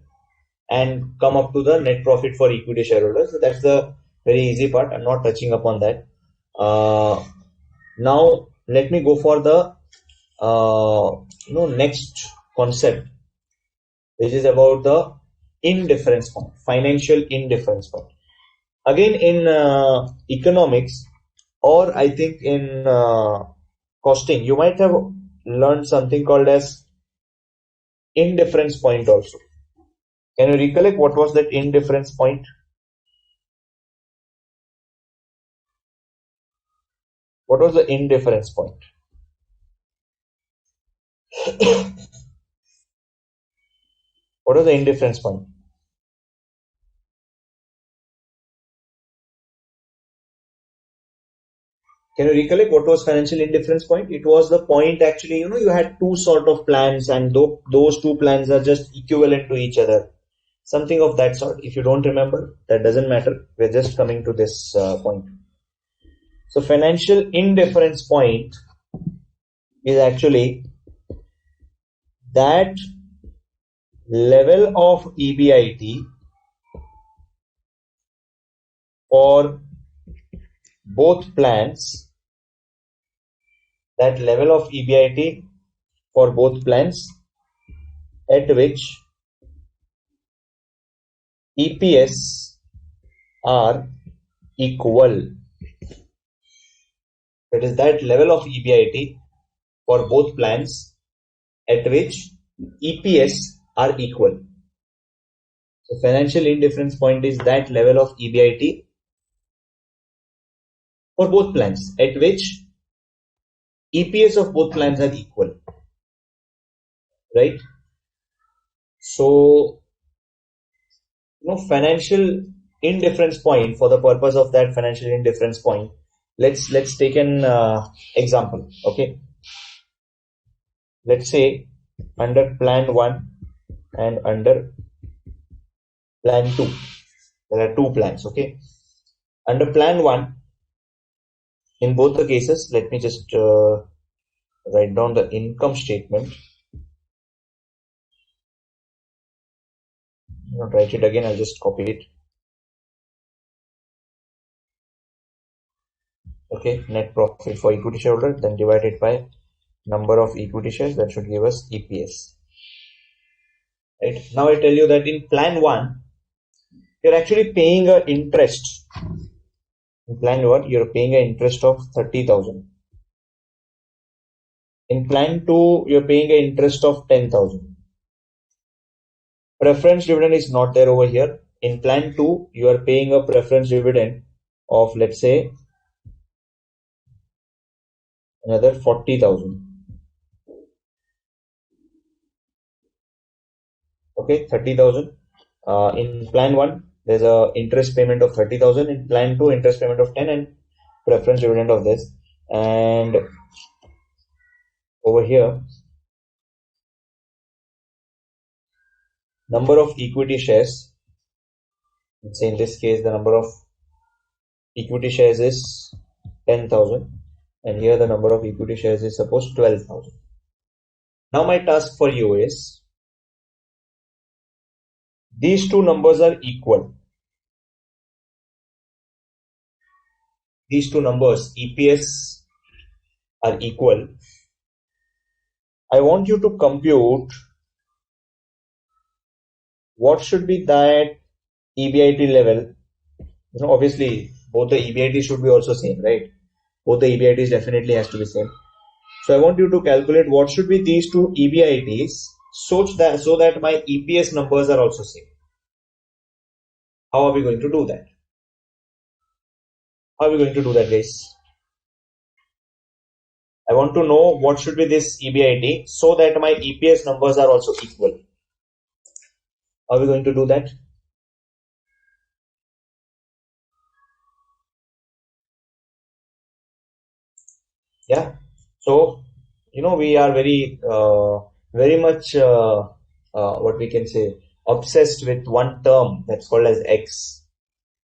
and come up to the net profit for equity shareholders. So that's the very easy part. I'm not touching upon that. Now, let me go for the next concept, which is about the indifference point, financial indifference point. Again, in economics, or I think in costing, you might have learned something called as indifference point also. Can you recollect what was that indifference point? What was the indifference point? What was the indifference point? Can you recollect what was financial indifference point? It was the point actually, you had two sort of plans, and those two plans are just equivalent to each other. Something of that sort. If you don't remember, that doesn't matter. We're just coming to this point. So financial indifference point is actually that level of EBIT for both plans, that level of EBIT for both plans at which EPS are equal. That is that level of EBIT for both plans at which EPS are equal. So financial indifference point is that level of EBIT for both plans at which EPS of both plans are equal, right? So, financial indifference point, for the purpose of that financial indifference point, let's take an example. Okay, let's say under plan 1 and under plan 2, there are two plans. Okay, under plan 1, in both the cases, let me just write down the income statement. Not write it again, I'll just copy it. Okay, net profit for equity shareholder, then divided by number of equity shares, that should give us EPS. Right, now I tell you that in plan 1, you're actually paying a interest. In plan 1, you're paying an interest of 30,000. In plan 2, you're paying an interest of 10,000. Preference dividend is not there over here. In plan 2, you are paying a preference dividend of, let's say, another 40,000. Okay, 30,000. In plan 1, there's a interest payment of 30,000. In plan 2, interest payment of 10 and preference dividend of this. And over here, number of equity shares. Let's say in this case, the number of equity shares is 10,000. And here the number of equity shares is suppose 12,000. Now my task for you is, these two numbers are equal. These two numbers, EPS, are equal. I want you to compute what should be that EBIT level. Obviously, both the EBIT should be also same, right? Both the EBITs definitely has to be same. So I want you to calculate what should be these two EBITs so that my EPS numbers are also same. How are we going to do that? How are we going to do that, guys? I want to know what should be this EBIT so that my EPS numbers are also equal. How are we going to do that? Yeah. So, we are very much, what we can say, obsessed with one term that's called as X.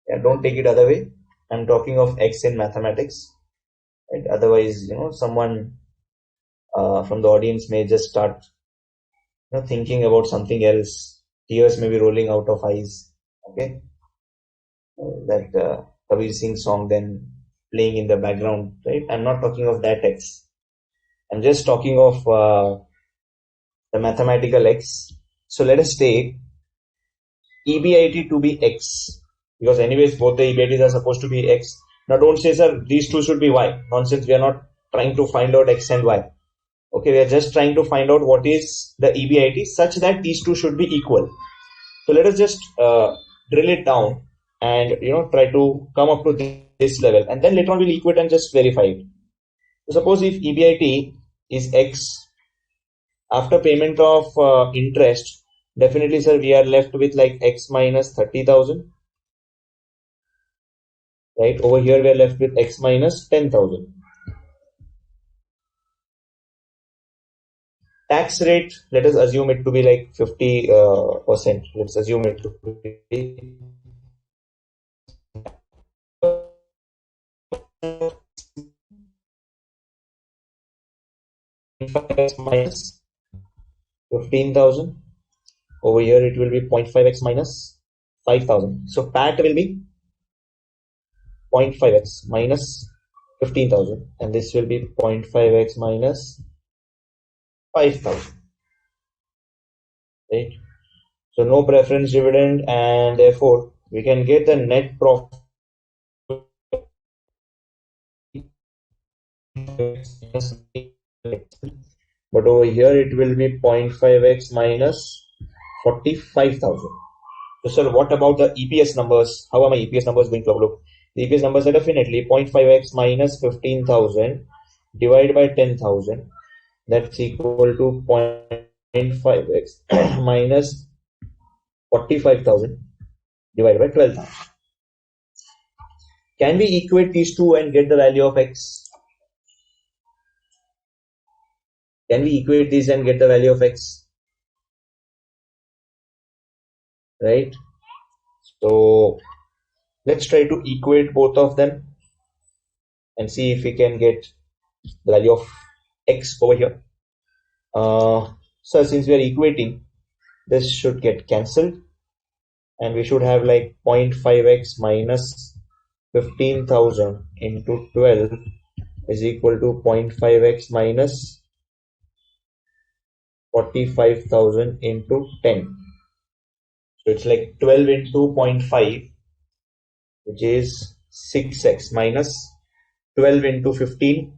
Yeah, don't take it other way. I'm talking of X in mathematics. Right? Otherwise, someone from the audience may just start, thinking about something else. Tears may be rolling out of eyes. Okay, that Kabir Singh song then playing in the background. Right? I'm not talking of that X. I'm just talking of the mathematical X. So let us take EBIT to be X, because anyways both the EBITs are supposed to be X. Now don't say, sir, these two should be Y. Nonsense. We are not trying to find out X and Y. Okay, we are just trying to find out what is the EBIT such that these two should be equal. So let us just drill it down and try to come up to this level, and then later on we'll equate and just verify it. So suppose if EBIT is X, after payment of interest, definitely, sir, we are left with like X minus 30,000. Right, over here we are left with X minus 10,000. Tax rate, let us assume it to be like 50%. Let's assume it to be X minus 15,000. Over here it will be 0.5x minus 5,000. So PAT will be 0.5x minus 15,000, and this will be 0.5x minus 5,000. Right? So no preference dividend, and therefore we can get the net profit but over here it will be 0.5x minus 45,000. So sir, what about the EPS numbers? How are my EPS numbers going to look? The EPS numbers are definitely 0.5x minus 15,000 divided by 10,000. That's equal to 0.5x minus 45,000 divided by 12,000. Can we equate these two and get the value of X? Can we equate these and get the value of X? Right? So let's try to equate both of them and see if we can get the value of X over here. So since we are equating, this should get cancelled, and we should have like 0.5x minus 15,000 into 12 is equal to 0.5x minus 45,000 into 10. So it's like 12 into 0.5, which is 6x minus 12 into 15,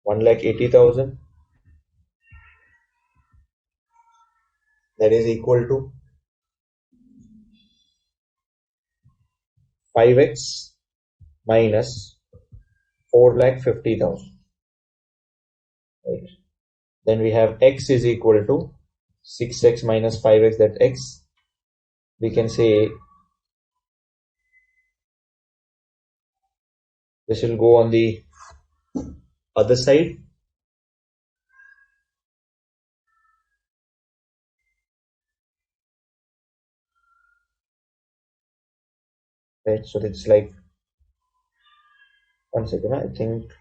1,80,000, that is equal to 5x minus 4,50,000. Right. Then we have x is equal to 6x minus 5x, that x. We can say this will go on the other side. Right, so it's like, one second, I think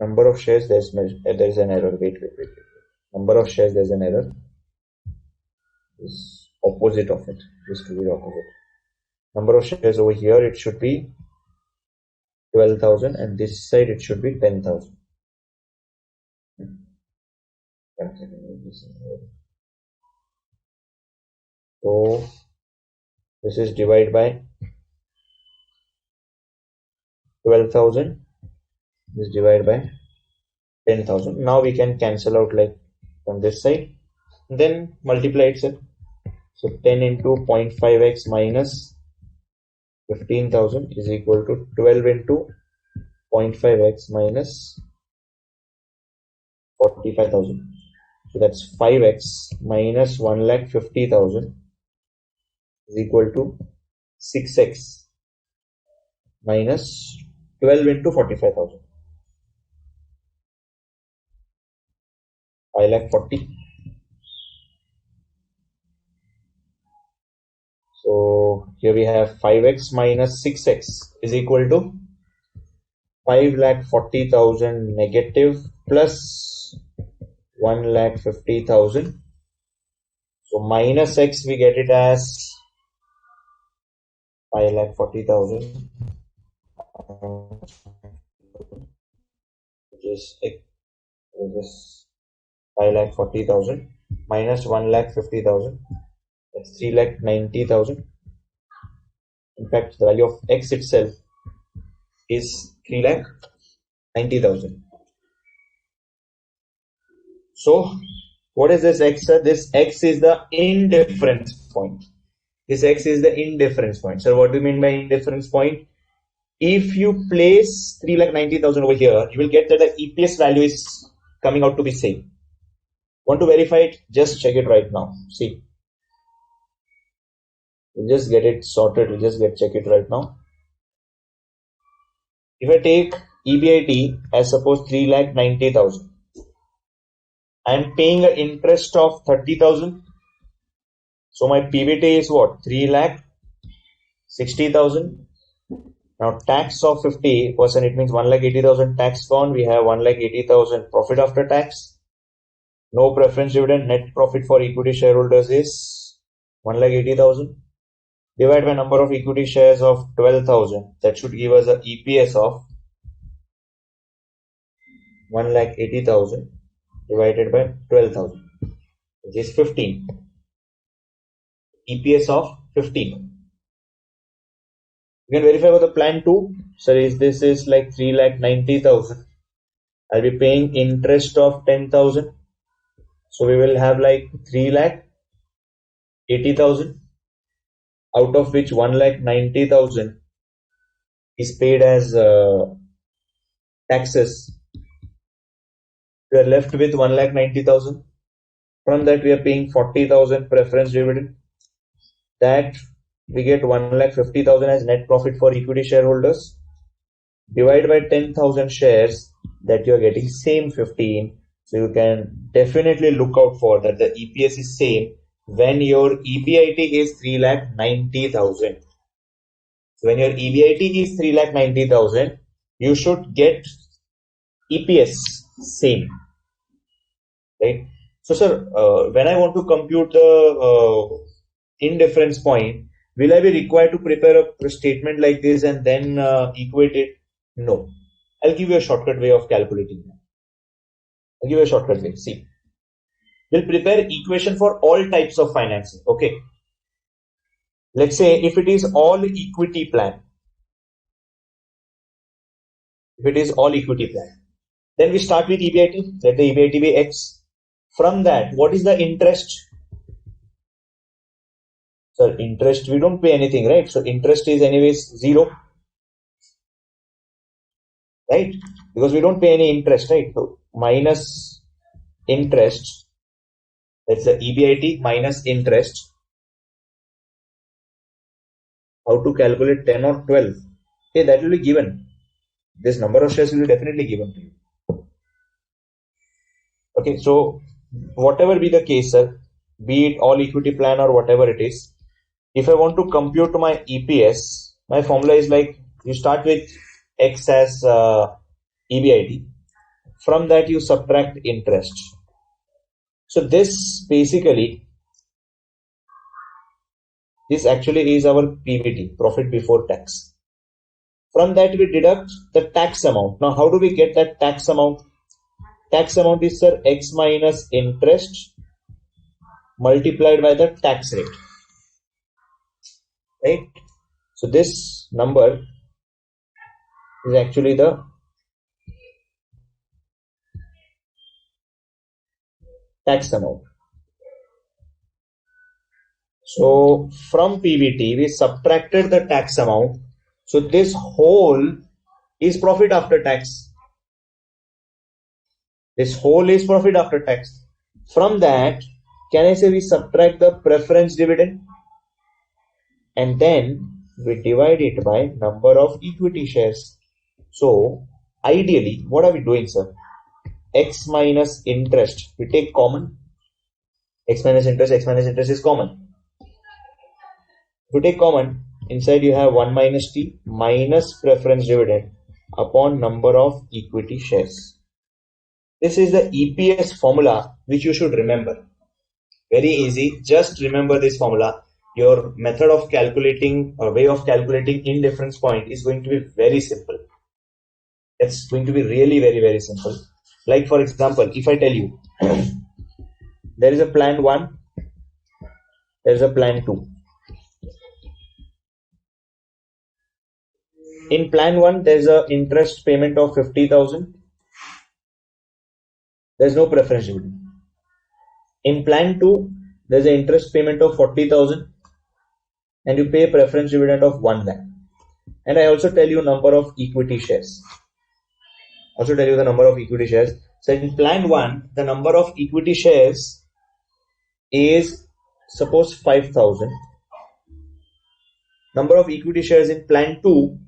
number of shares, there's an error. Wait. Number of shares, there's an error. This opposite of it. This to be the opposite. Number of shares over here, it should be 12,000, and this side it should be 10,000. So this is divided by 12,000. This is divided by 10,000. Now we can cancel out like from this side, then multiply itself. So 10 into 0.5x minus 15,000 is equal to 12 into 0.5x minus 45,000. So that's 5x minus 1,50,000 is equal to 6x minus 12 into 45,000. 5,40,000. So here we have 5x minus 6x is equal to 5,40,000 negative plus 1,50,000. So minus x, we get it as 5,40,000, which is 5,40,000 minus 1,50,000. That's 3,90,000. In fact, the value of x itself is 3,90,000. So what is this x? This x is the indifference point. This x is the indifference point. So what do you mean by indifference point? If you place 3,90,000 over here, you will get that the EPS value is coming out to be same. Want to verify it? Just check it right now. See. We'll just get it sorted. We'll just check it right now. If I take EBIT as suppose 3,90,000, I am paying an interest of 30,000. So my PBT is what? 3,60,000. Now tax of 50%, it means 1,80,000 tax gone. We have 1,80,000 profit after tax. No preference dividend. Net profit for equity shareholders is 1,80,000. Divided by number of equity shares of 12,000. That should give us an EPS of 1,80,000 divided by 12,000, which is 15. EPS of 15. You can verify for the plan 2. So this is like 3,90,000. I'll be paying interest of 10,000. So we will have like 3,80,000. Out of which 1,90,000 is paid as taxes. We are left with 1,90,000. From that we are paying 40,000 preference dividend. That we get 1,50,000 as net profit for equity shareholders. Divide by 10,000 shares, that you are getting same 15. So you can definitely look out for that the EPS is same when your EBIT is 3,90,000. So when your EBIT is 3,90,000, you should get EPS same, right? So sir, when I want to compute the indifference point, will I be required to prepare a statement like this and then equate it? No. I'll give you a shortcut way of calculating that. I'll give you a shortcut way. See. We'll prepare equation for all types of financing. Okay. Let's say if it is all equity plan. if it is all equity plan. Then we start with EBIT. Let the EBIT be X. From that, what is the interest? So interest, we don't pay anything, right? So interest is anyways 0, right? Because we don't pay any interest, right? So minus interest, that's the EBIT minus interest. How to calculate 10 or 12? Okay, that will be given. This number of shares will be definitely given to you. Okay, so whatever be the case, sir, be it all equity plan or whatever it is, if I want to compute my EPS, my formula is like you start with X as EBIT. From that you subtract interest. So this basically, this actually is our PBT, profit before tax. From that we deduct the tax amount. Now how do we get that tax amount? Tax amount is, sir, X minus interest multiplied by the tax rate, right? So this number is actually the tax amount. So from PBT we subtracted the tax amount. So this whole is profit after tax. This whole is profit after tax. From that, can I say we subtract the preference dividend and then we divide it by number of equity shares. So ideally, what are we doing, sir? X minus interest, we take common. X minus interest is common. If you take common, inside you have 1 minus T minus preference dividend upon number of equity shares. This is the EPS formula which you should remember. Very easy. Just remember this formula. Your method of calculating or way of calculating indifference point is going to be very simple. It's going to be really very, very simple. Like for example, if I tell you there is a plan 1, there is a plan 2. In plan 1, there is a interest payment of 50,000. There is no preference dividend. In plan 2, there is an interest payment of 40,000 and you pay a preference dividend of 1 lakh. And I also tell you number of equity shares. So in plan 1, the number of equity shares is suppose 5,000. Number of equity shares in plan 2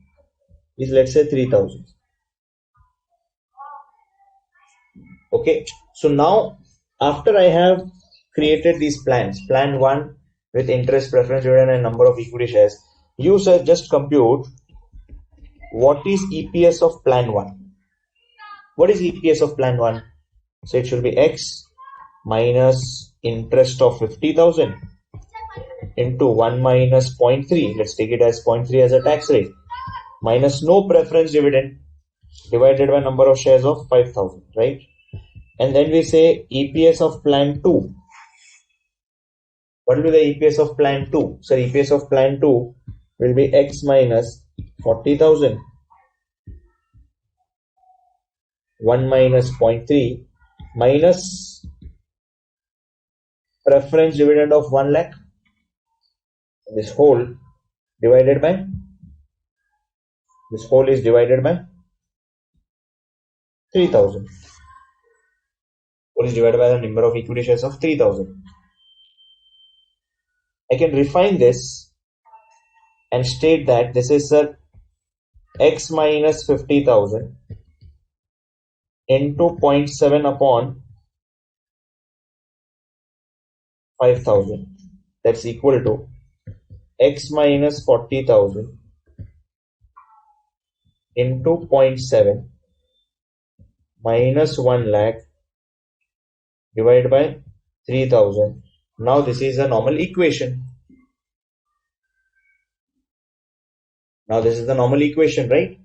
is, let's say, 3,000. Okay, so now after I have created these plans, plan 1 with interest, preference dividend and number of equity shares, you sir just compute what is EPS of plan 1. What is EPS of plan 1? So it should be X minus interest of 50,000 into 1 minus 0.3. Let's take it as 0.3 as a tax rate, minus no preference dividend divided by number of shares of 5,000, right? And then we say EPS of plan 2. What will be the EPS of plan 2? So EPS of plan 2 will be X minus 40,000, 1 minus 0.3 minus preference dividend of 1 lakh. This whole divided by, this whole is divided by 3,000. Whole is divided by the number of equity shares of 3,000. I can refine this and state that this is X minus 50,000 into 0.7 upon 5,000. That's equal to X minus 40,000 into 0.7 minus 1 lakh divided by 3,000. Now this is a normal equation. Now this is the normal equation, right?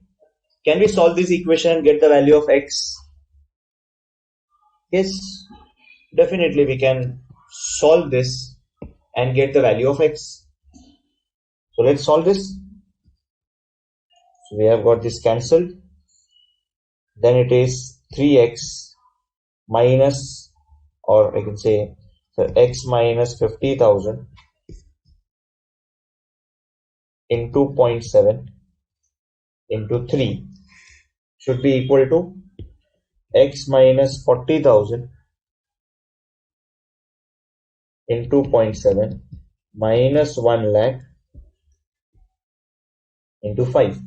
Can we solve this equation and get the value of X? Yes, definitely we can solve this and get the value of X. So let's solve this. So we have got this cancelled. then it is 3x minus, or I can say x minus 50,000 into 0.7 into 3 should be equal to x minus 40,000 into 0.7 minus 1 lakh into 5.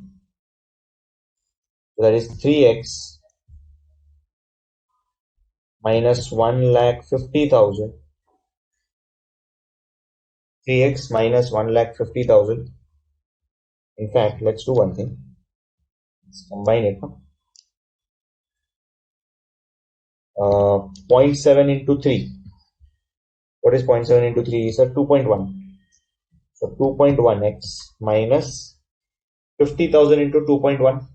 So that is 3x minus 1 lakh 50,000. 3x minus 1 lakh 50,000. In fact, let's do one thing. Let's combine it. 0.7 into 3. What is 0.7 into 3? Is 2.1. So 2.1x minus 50,000 into 2.1.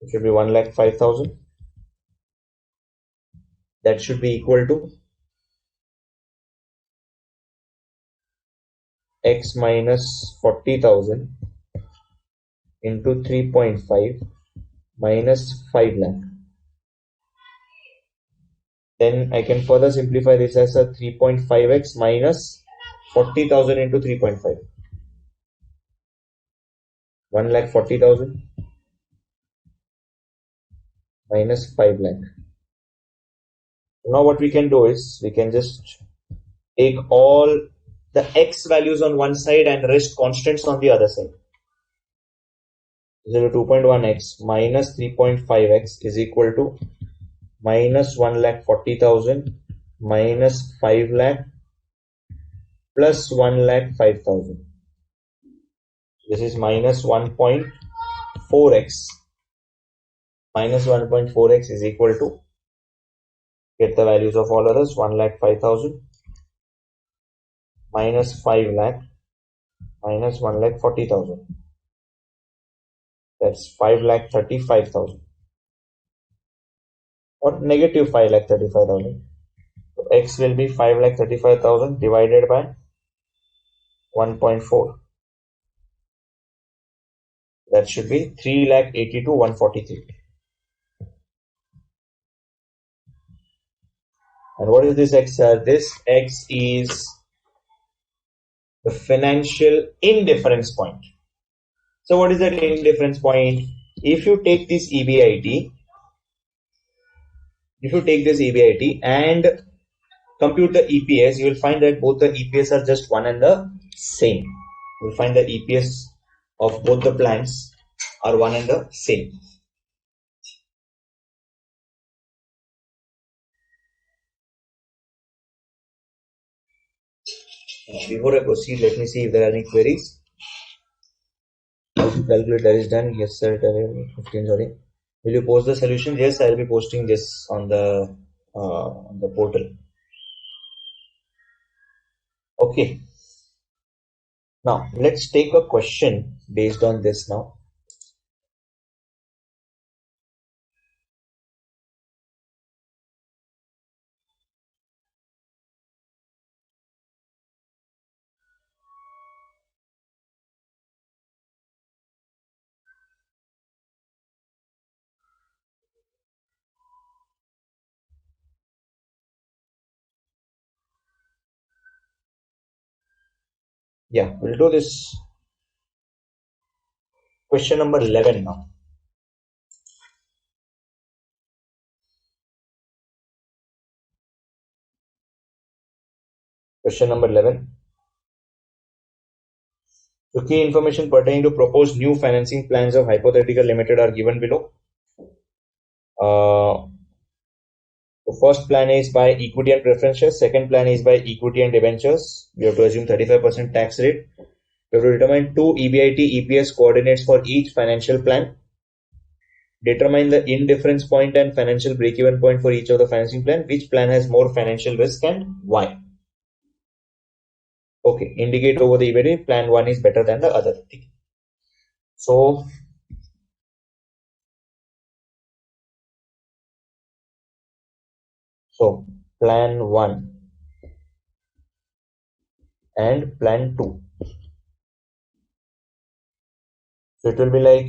It should be 1,05,000. That should be equal to x minus 40,000 into 3.5 minus 5 lakh. Then I can further simplify this as a 3.5x minus 40,000 into 3.5. 1,40,000 minus 5 lakh. Now what we can do is we can just take all the x values on one side and rest constants on the other side. 2.1x minus 3.5x is equal to minus 1,40,000 minus 5 lakh plus 1,05,000. This is minus 1.4x. Minus 1.4x is equal to, get the values of all others, 1,05,000 minus 5 lakh minus 1,40,000. That's 5,35,000 or negative 5,35,000. So x will be 5,35,000 divided by 1.4. That should be 3,82,143. And what is this x? This x is the financial indifference point. So what is that indifference point? If you take this EBIT, and compute the EPS, you will find that both the EPS are just one and the same. You will find the EPS of both the plans are one and the same. Before I proceed, let me see if there are any queries. Calculator is done. Yes, sir. 15. Sorry. Will you post the solution? Yes, I will be posting this on the portal. Okay. Now let's take a question based on this now. Yeah, we'll do this question number 11 now. Question number 11. The key information pertaining to proposed new financing plans of Hypothetical Limited are given below. The first plan is by equity and preference shares. Second plan is by equity and debentures. We have to assume 35% tax rate. We have to determine two EBIT EPS coordinates for each financial plan. Determine the indifference point and financial break-even point for each of the financing plan. Which plan has more financial risk and why? Okay, indicate over the EBIT. Plan 1 is better than the other. So plan 1 and plan 2. So it will be like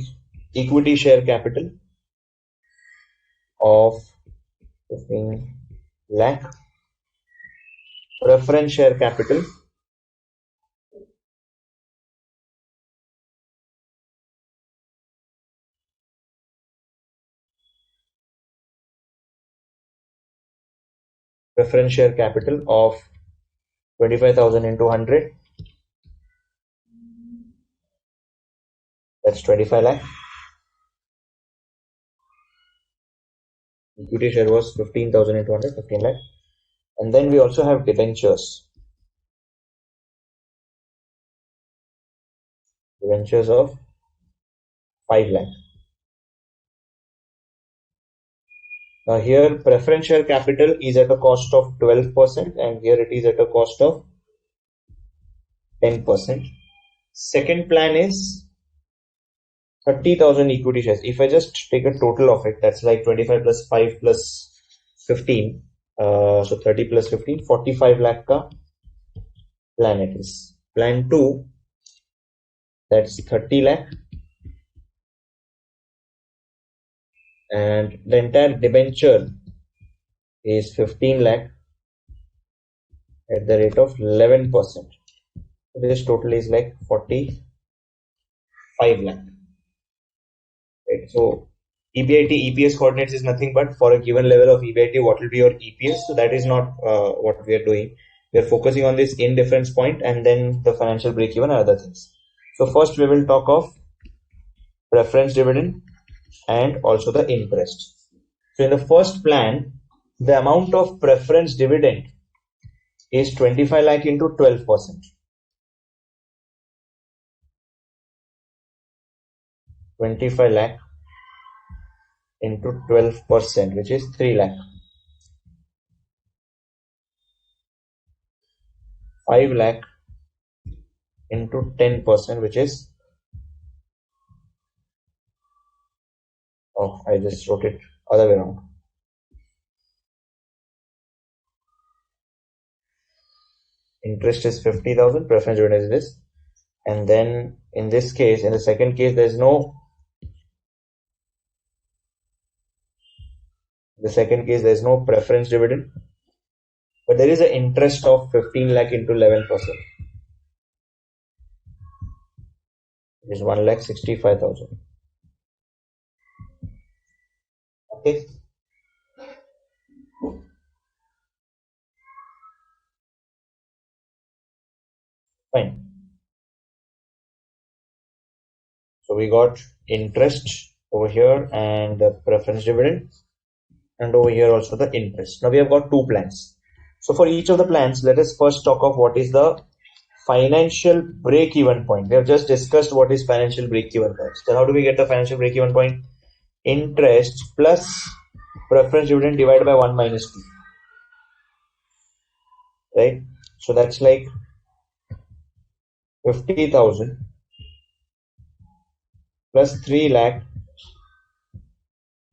equity share capital of 15 lakh, preference share capital of 25,000 into 100, that's 25 lakh. Equity share was 15,000 into 100, 15 lakh. And then we also have debentures. Debentures of 5 lakh. Now here preference share capital is at a cost of 12% and here it is at a cost of 10%. Second plan is 30,000 equity shares. If I just take a total of it, that's like 25 plus 5 plus 15. So 30 plus 15, 45 lakh ka plan it is. Plan 2, that's 30 lakh. And the entire debenture is 15 lakh at the rate of 11%. This total is like 45 lakh. Right? So EBIT, EPS coordinates is nothing but for a given level of EBIT, what will be your EPS? So that is not what we are doing. We are focusing on this indifference point and then the financial break-even and other things. So first we will talk of preference dividend and also the interest. So in the first plan, the amount of preference dividend is 25 lakh into 12%. 25 lakh into 12%, which is 3 lakh. 5 lakh into 10%, which is, oh, I just wrote it other way around. Interest is 50,000, preference dividend is this. And then in this case, in the second case, there is no, preference dividend, but there is an interest of 15 lakh into 11%. It is 1,65,000. Okay. Fine. So we got interest over here and the preference dividend, and over here also the interest. Now we have got two plans. So for each of the plans, let us first talk of what is the financial break-even point. We have just discussed what is financial break-even point. So how do we get the financial break-even point? Interest plus preference dividend divided by 1 minus 2. Right? So that's like 50,000 plus 3 lakh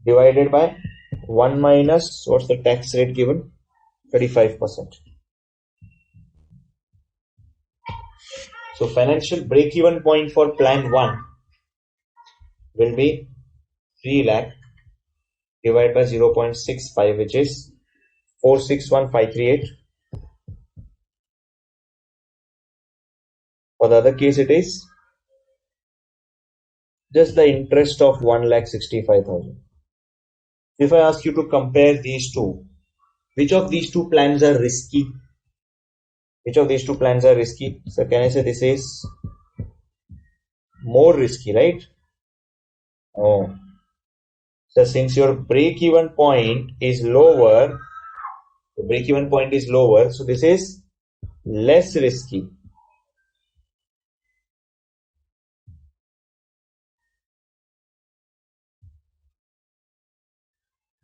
divided by 1 minus, what's the tax rate given? 35%. So financial break-even point for plan 1 will be 3 lakh divided by 0.65, which is 461,538. For the other case, it is just the interest of 1,65,000. If I ask you to compare these two, which of these two plans are risky? Which of these two plans are risky? So can I say this is more risky, right? Oh. So since your break-even point is lower, so this is less risky.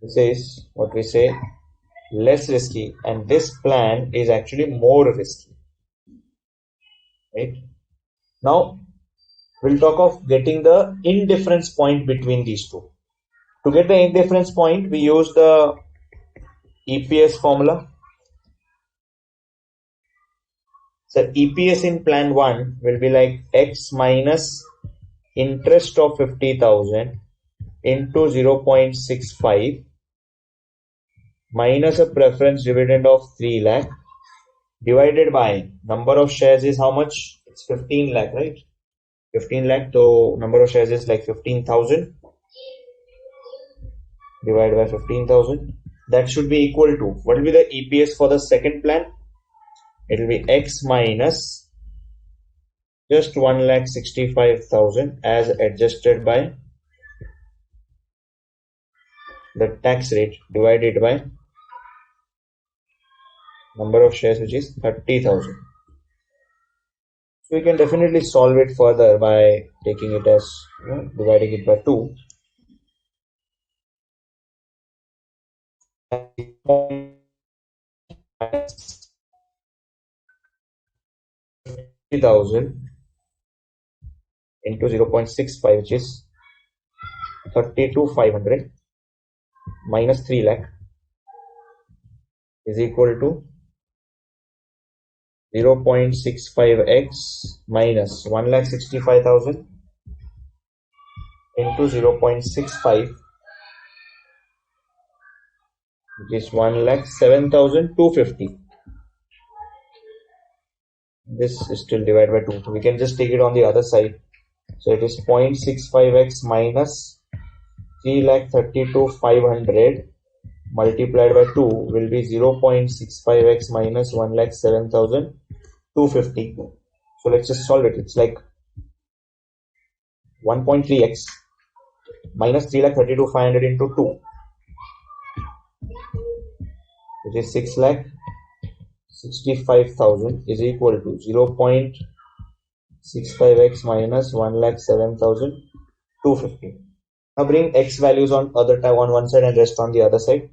This is what we say less risky, and this plan is actually more risky. Right? Now we'll talk of getting the indifference point between these two. To get the indifference point, we use the EPS formula. So EPS in plan 1 will be like X minus interest of 50,000 into 0.65 minus a preference dividend of 3 lakh divided by number of shares is how much? It's 15 lakh, right? 15 lakh, so number of shares is like 15,000 divided by 15,000. That should be equal to, what will be the EPS for the second plan? It will be X minus just 1,65,000 as adjusted by the tax rate divided by number of shares, which is 30,000. So we can definitely solve it further by taking it as, dividing it by 2. 30,000 into 0.65, which is 32,500 minus 3 lakh is equal to 0.65x minus 1,65,000 into 0.65, which is 1,07,250. This is still divided by 2, so we can just take it on the other side. So it is 0.65x minus 3,32,500 multiplied by 2 will be 0.65x minus 1,07,250. So let's just solve it. It's like 1.3x minus 3,32,500 into 2, which is 6,65,000 is equal to 0.65x minus 1,07,250. Now bring x values on one side and rest on the other side.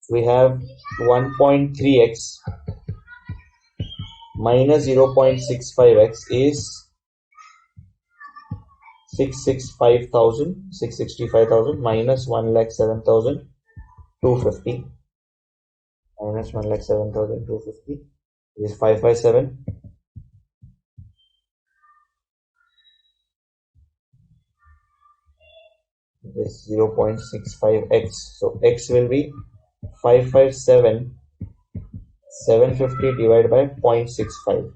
So we have 1.3x minus 0.65x is 665,000 minus 1,07,250 minus 1,07,250 is 557. Is 0.65x. So x will be 557 750 divided by 0.65.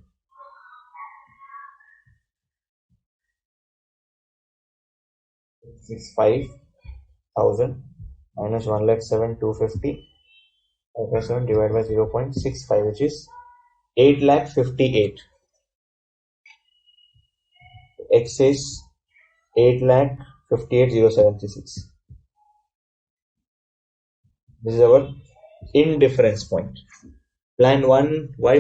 65,000 minus 1,07,250 557 divided by 0.65, which is 8,58,000. X is 8,58,076. This is our indifference point. Plan 1, why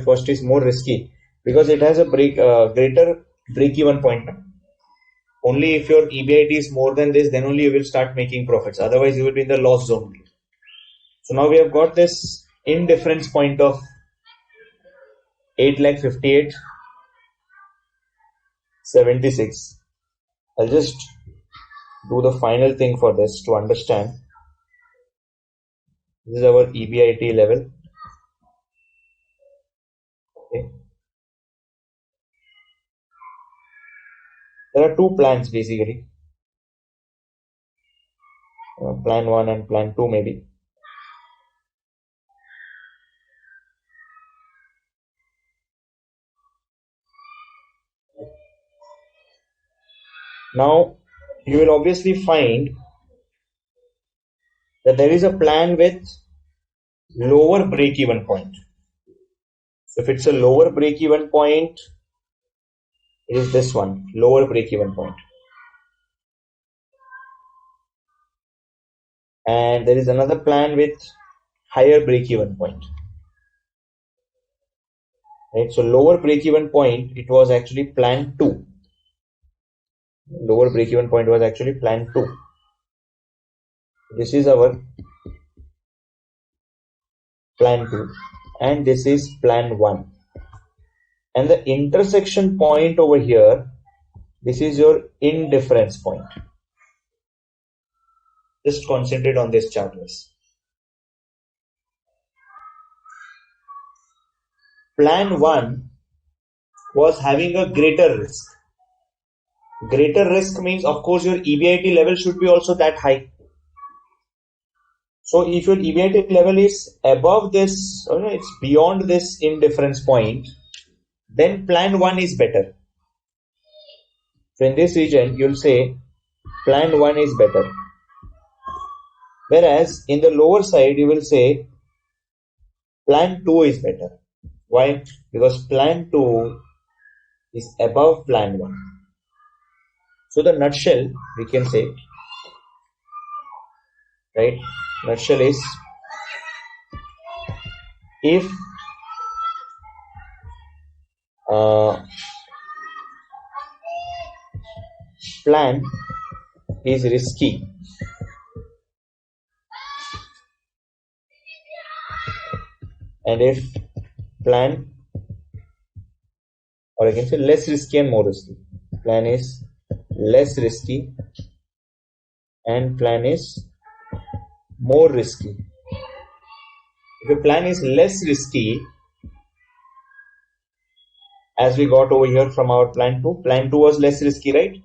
first is more risky? Because it has a greater break-even point. Only if your EBIT is more than this, then only you will start making profits. Otherwise, you will be in the loss zone. So now we have got this indifference point of 8,58,076. I'll just do the final thing for this to understand. This is our EBIT level. Okay. There are two plans basically. Plan 1 and plan 2 maybe. Now you will obviously find that there is a plan with lower break-even point. So if it's a lower break-even point, it is this one, lower break-even point. And there is another plan with higher break-even point. Right? So lower break-even point, it was actually plan 2. Lower break-even point was actually plan 2. This is our plan 2 and this is plan 1. And the intersection point over here, this is your indifference point. Just concentrate on this chart, guys. Plan 1 was having a greater risk. Greater risk means, of course, your EBIT level should be also that high. So if your EBIT level is above this, it's beyond this indifference point, then plan 1 is better. So in this region, you'll say plan 1 is better. Whereas in the lower side, you will say plan 2 is better. Why? Because plan 2 is above plan 1. So the nutshell, we can say, right? Nutshell is, if plan is risky, and if plan, or I can say less risky and more risky, plan is less risky and plan is more risky. If a plan is less risky, as we got over here from our plan 2 was less risky, right?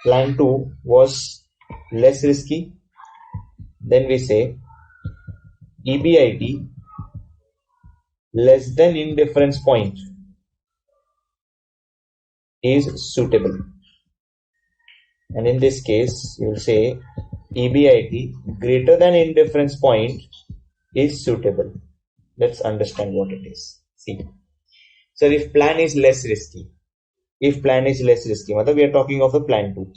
Plan 2 was less risky. Then we say EBIT less than indifference point is suitable. And in this case, you will say EBIT greater than indifference point is suitable. Let's understand what it is. See. So if plan is less risky, we are talking of the plan 2.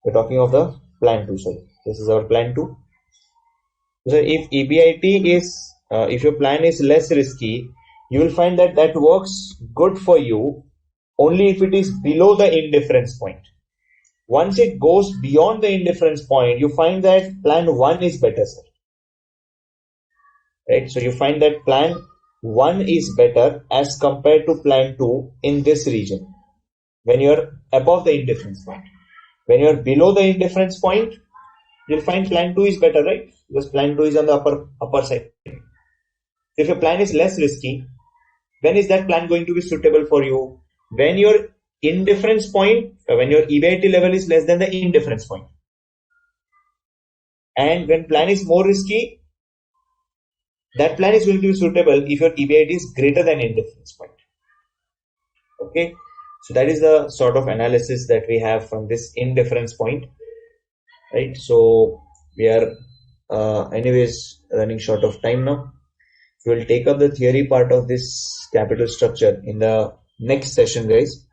We're talking of the plan 2. Sorry, this is our plan 2. So if EBIT is, if your plan is less risky, you will find that that works good for you only if it is below the indifference point. Once it goes beyond the indifference point, you find that plan 1 is better, sir. Right? So you find that plan 1 is better as compared to plan 2 in this region when you are above the indifference point. When you are below the indifference point, you'll find plan 2 is better, right? Because plan 2 is on the upper side. If your plan is less risky, when is that plan going to be suitable for you? When your indifference point, when your EBIT level is less than the indifference point. And when plan is more risky, that plan is going to be suitable if your EBIT is greater than indifference point. Okay, so that is the sort of analysis that we have from this indifference point, right? So we are anyways running short of time now. We will take up the theory part of this capital structure in the next session, guys.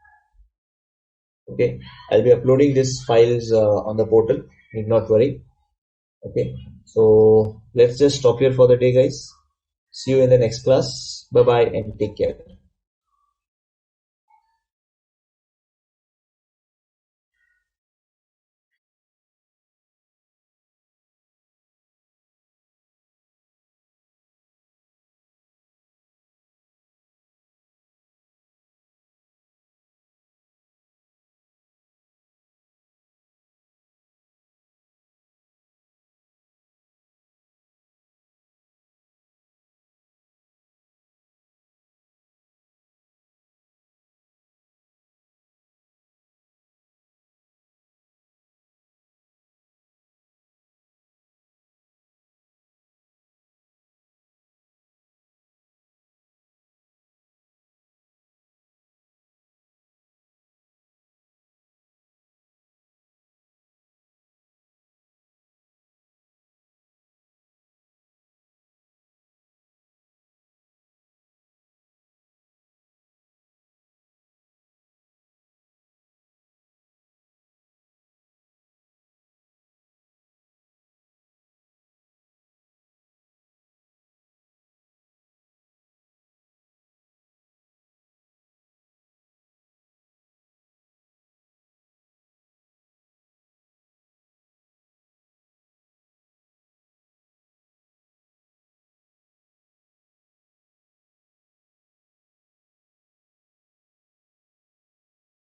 Okay, I'll be uploading these files on the portal. Need not worry. Okay, so let's just stop here for the day, guys. See you in the next class. Bye bye and take care.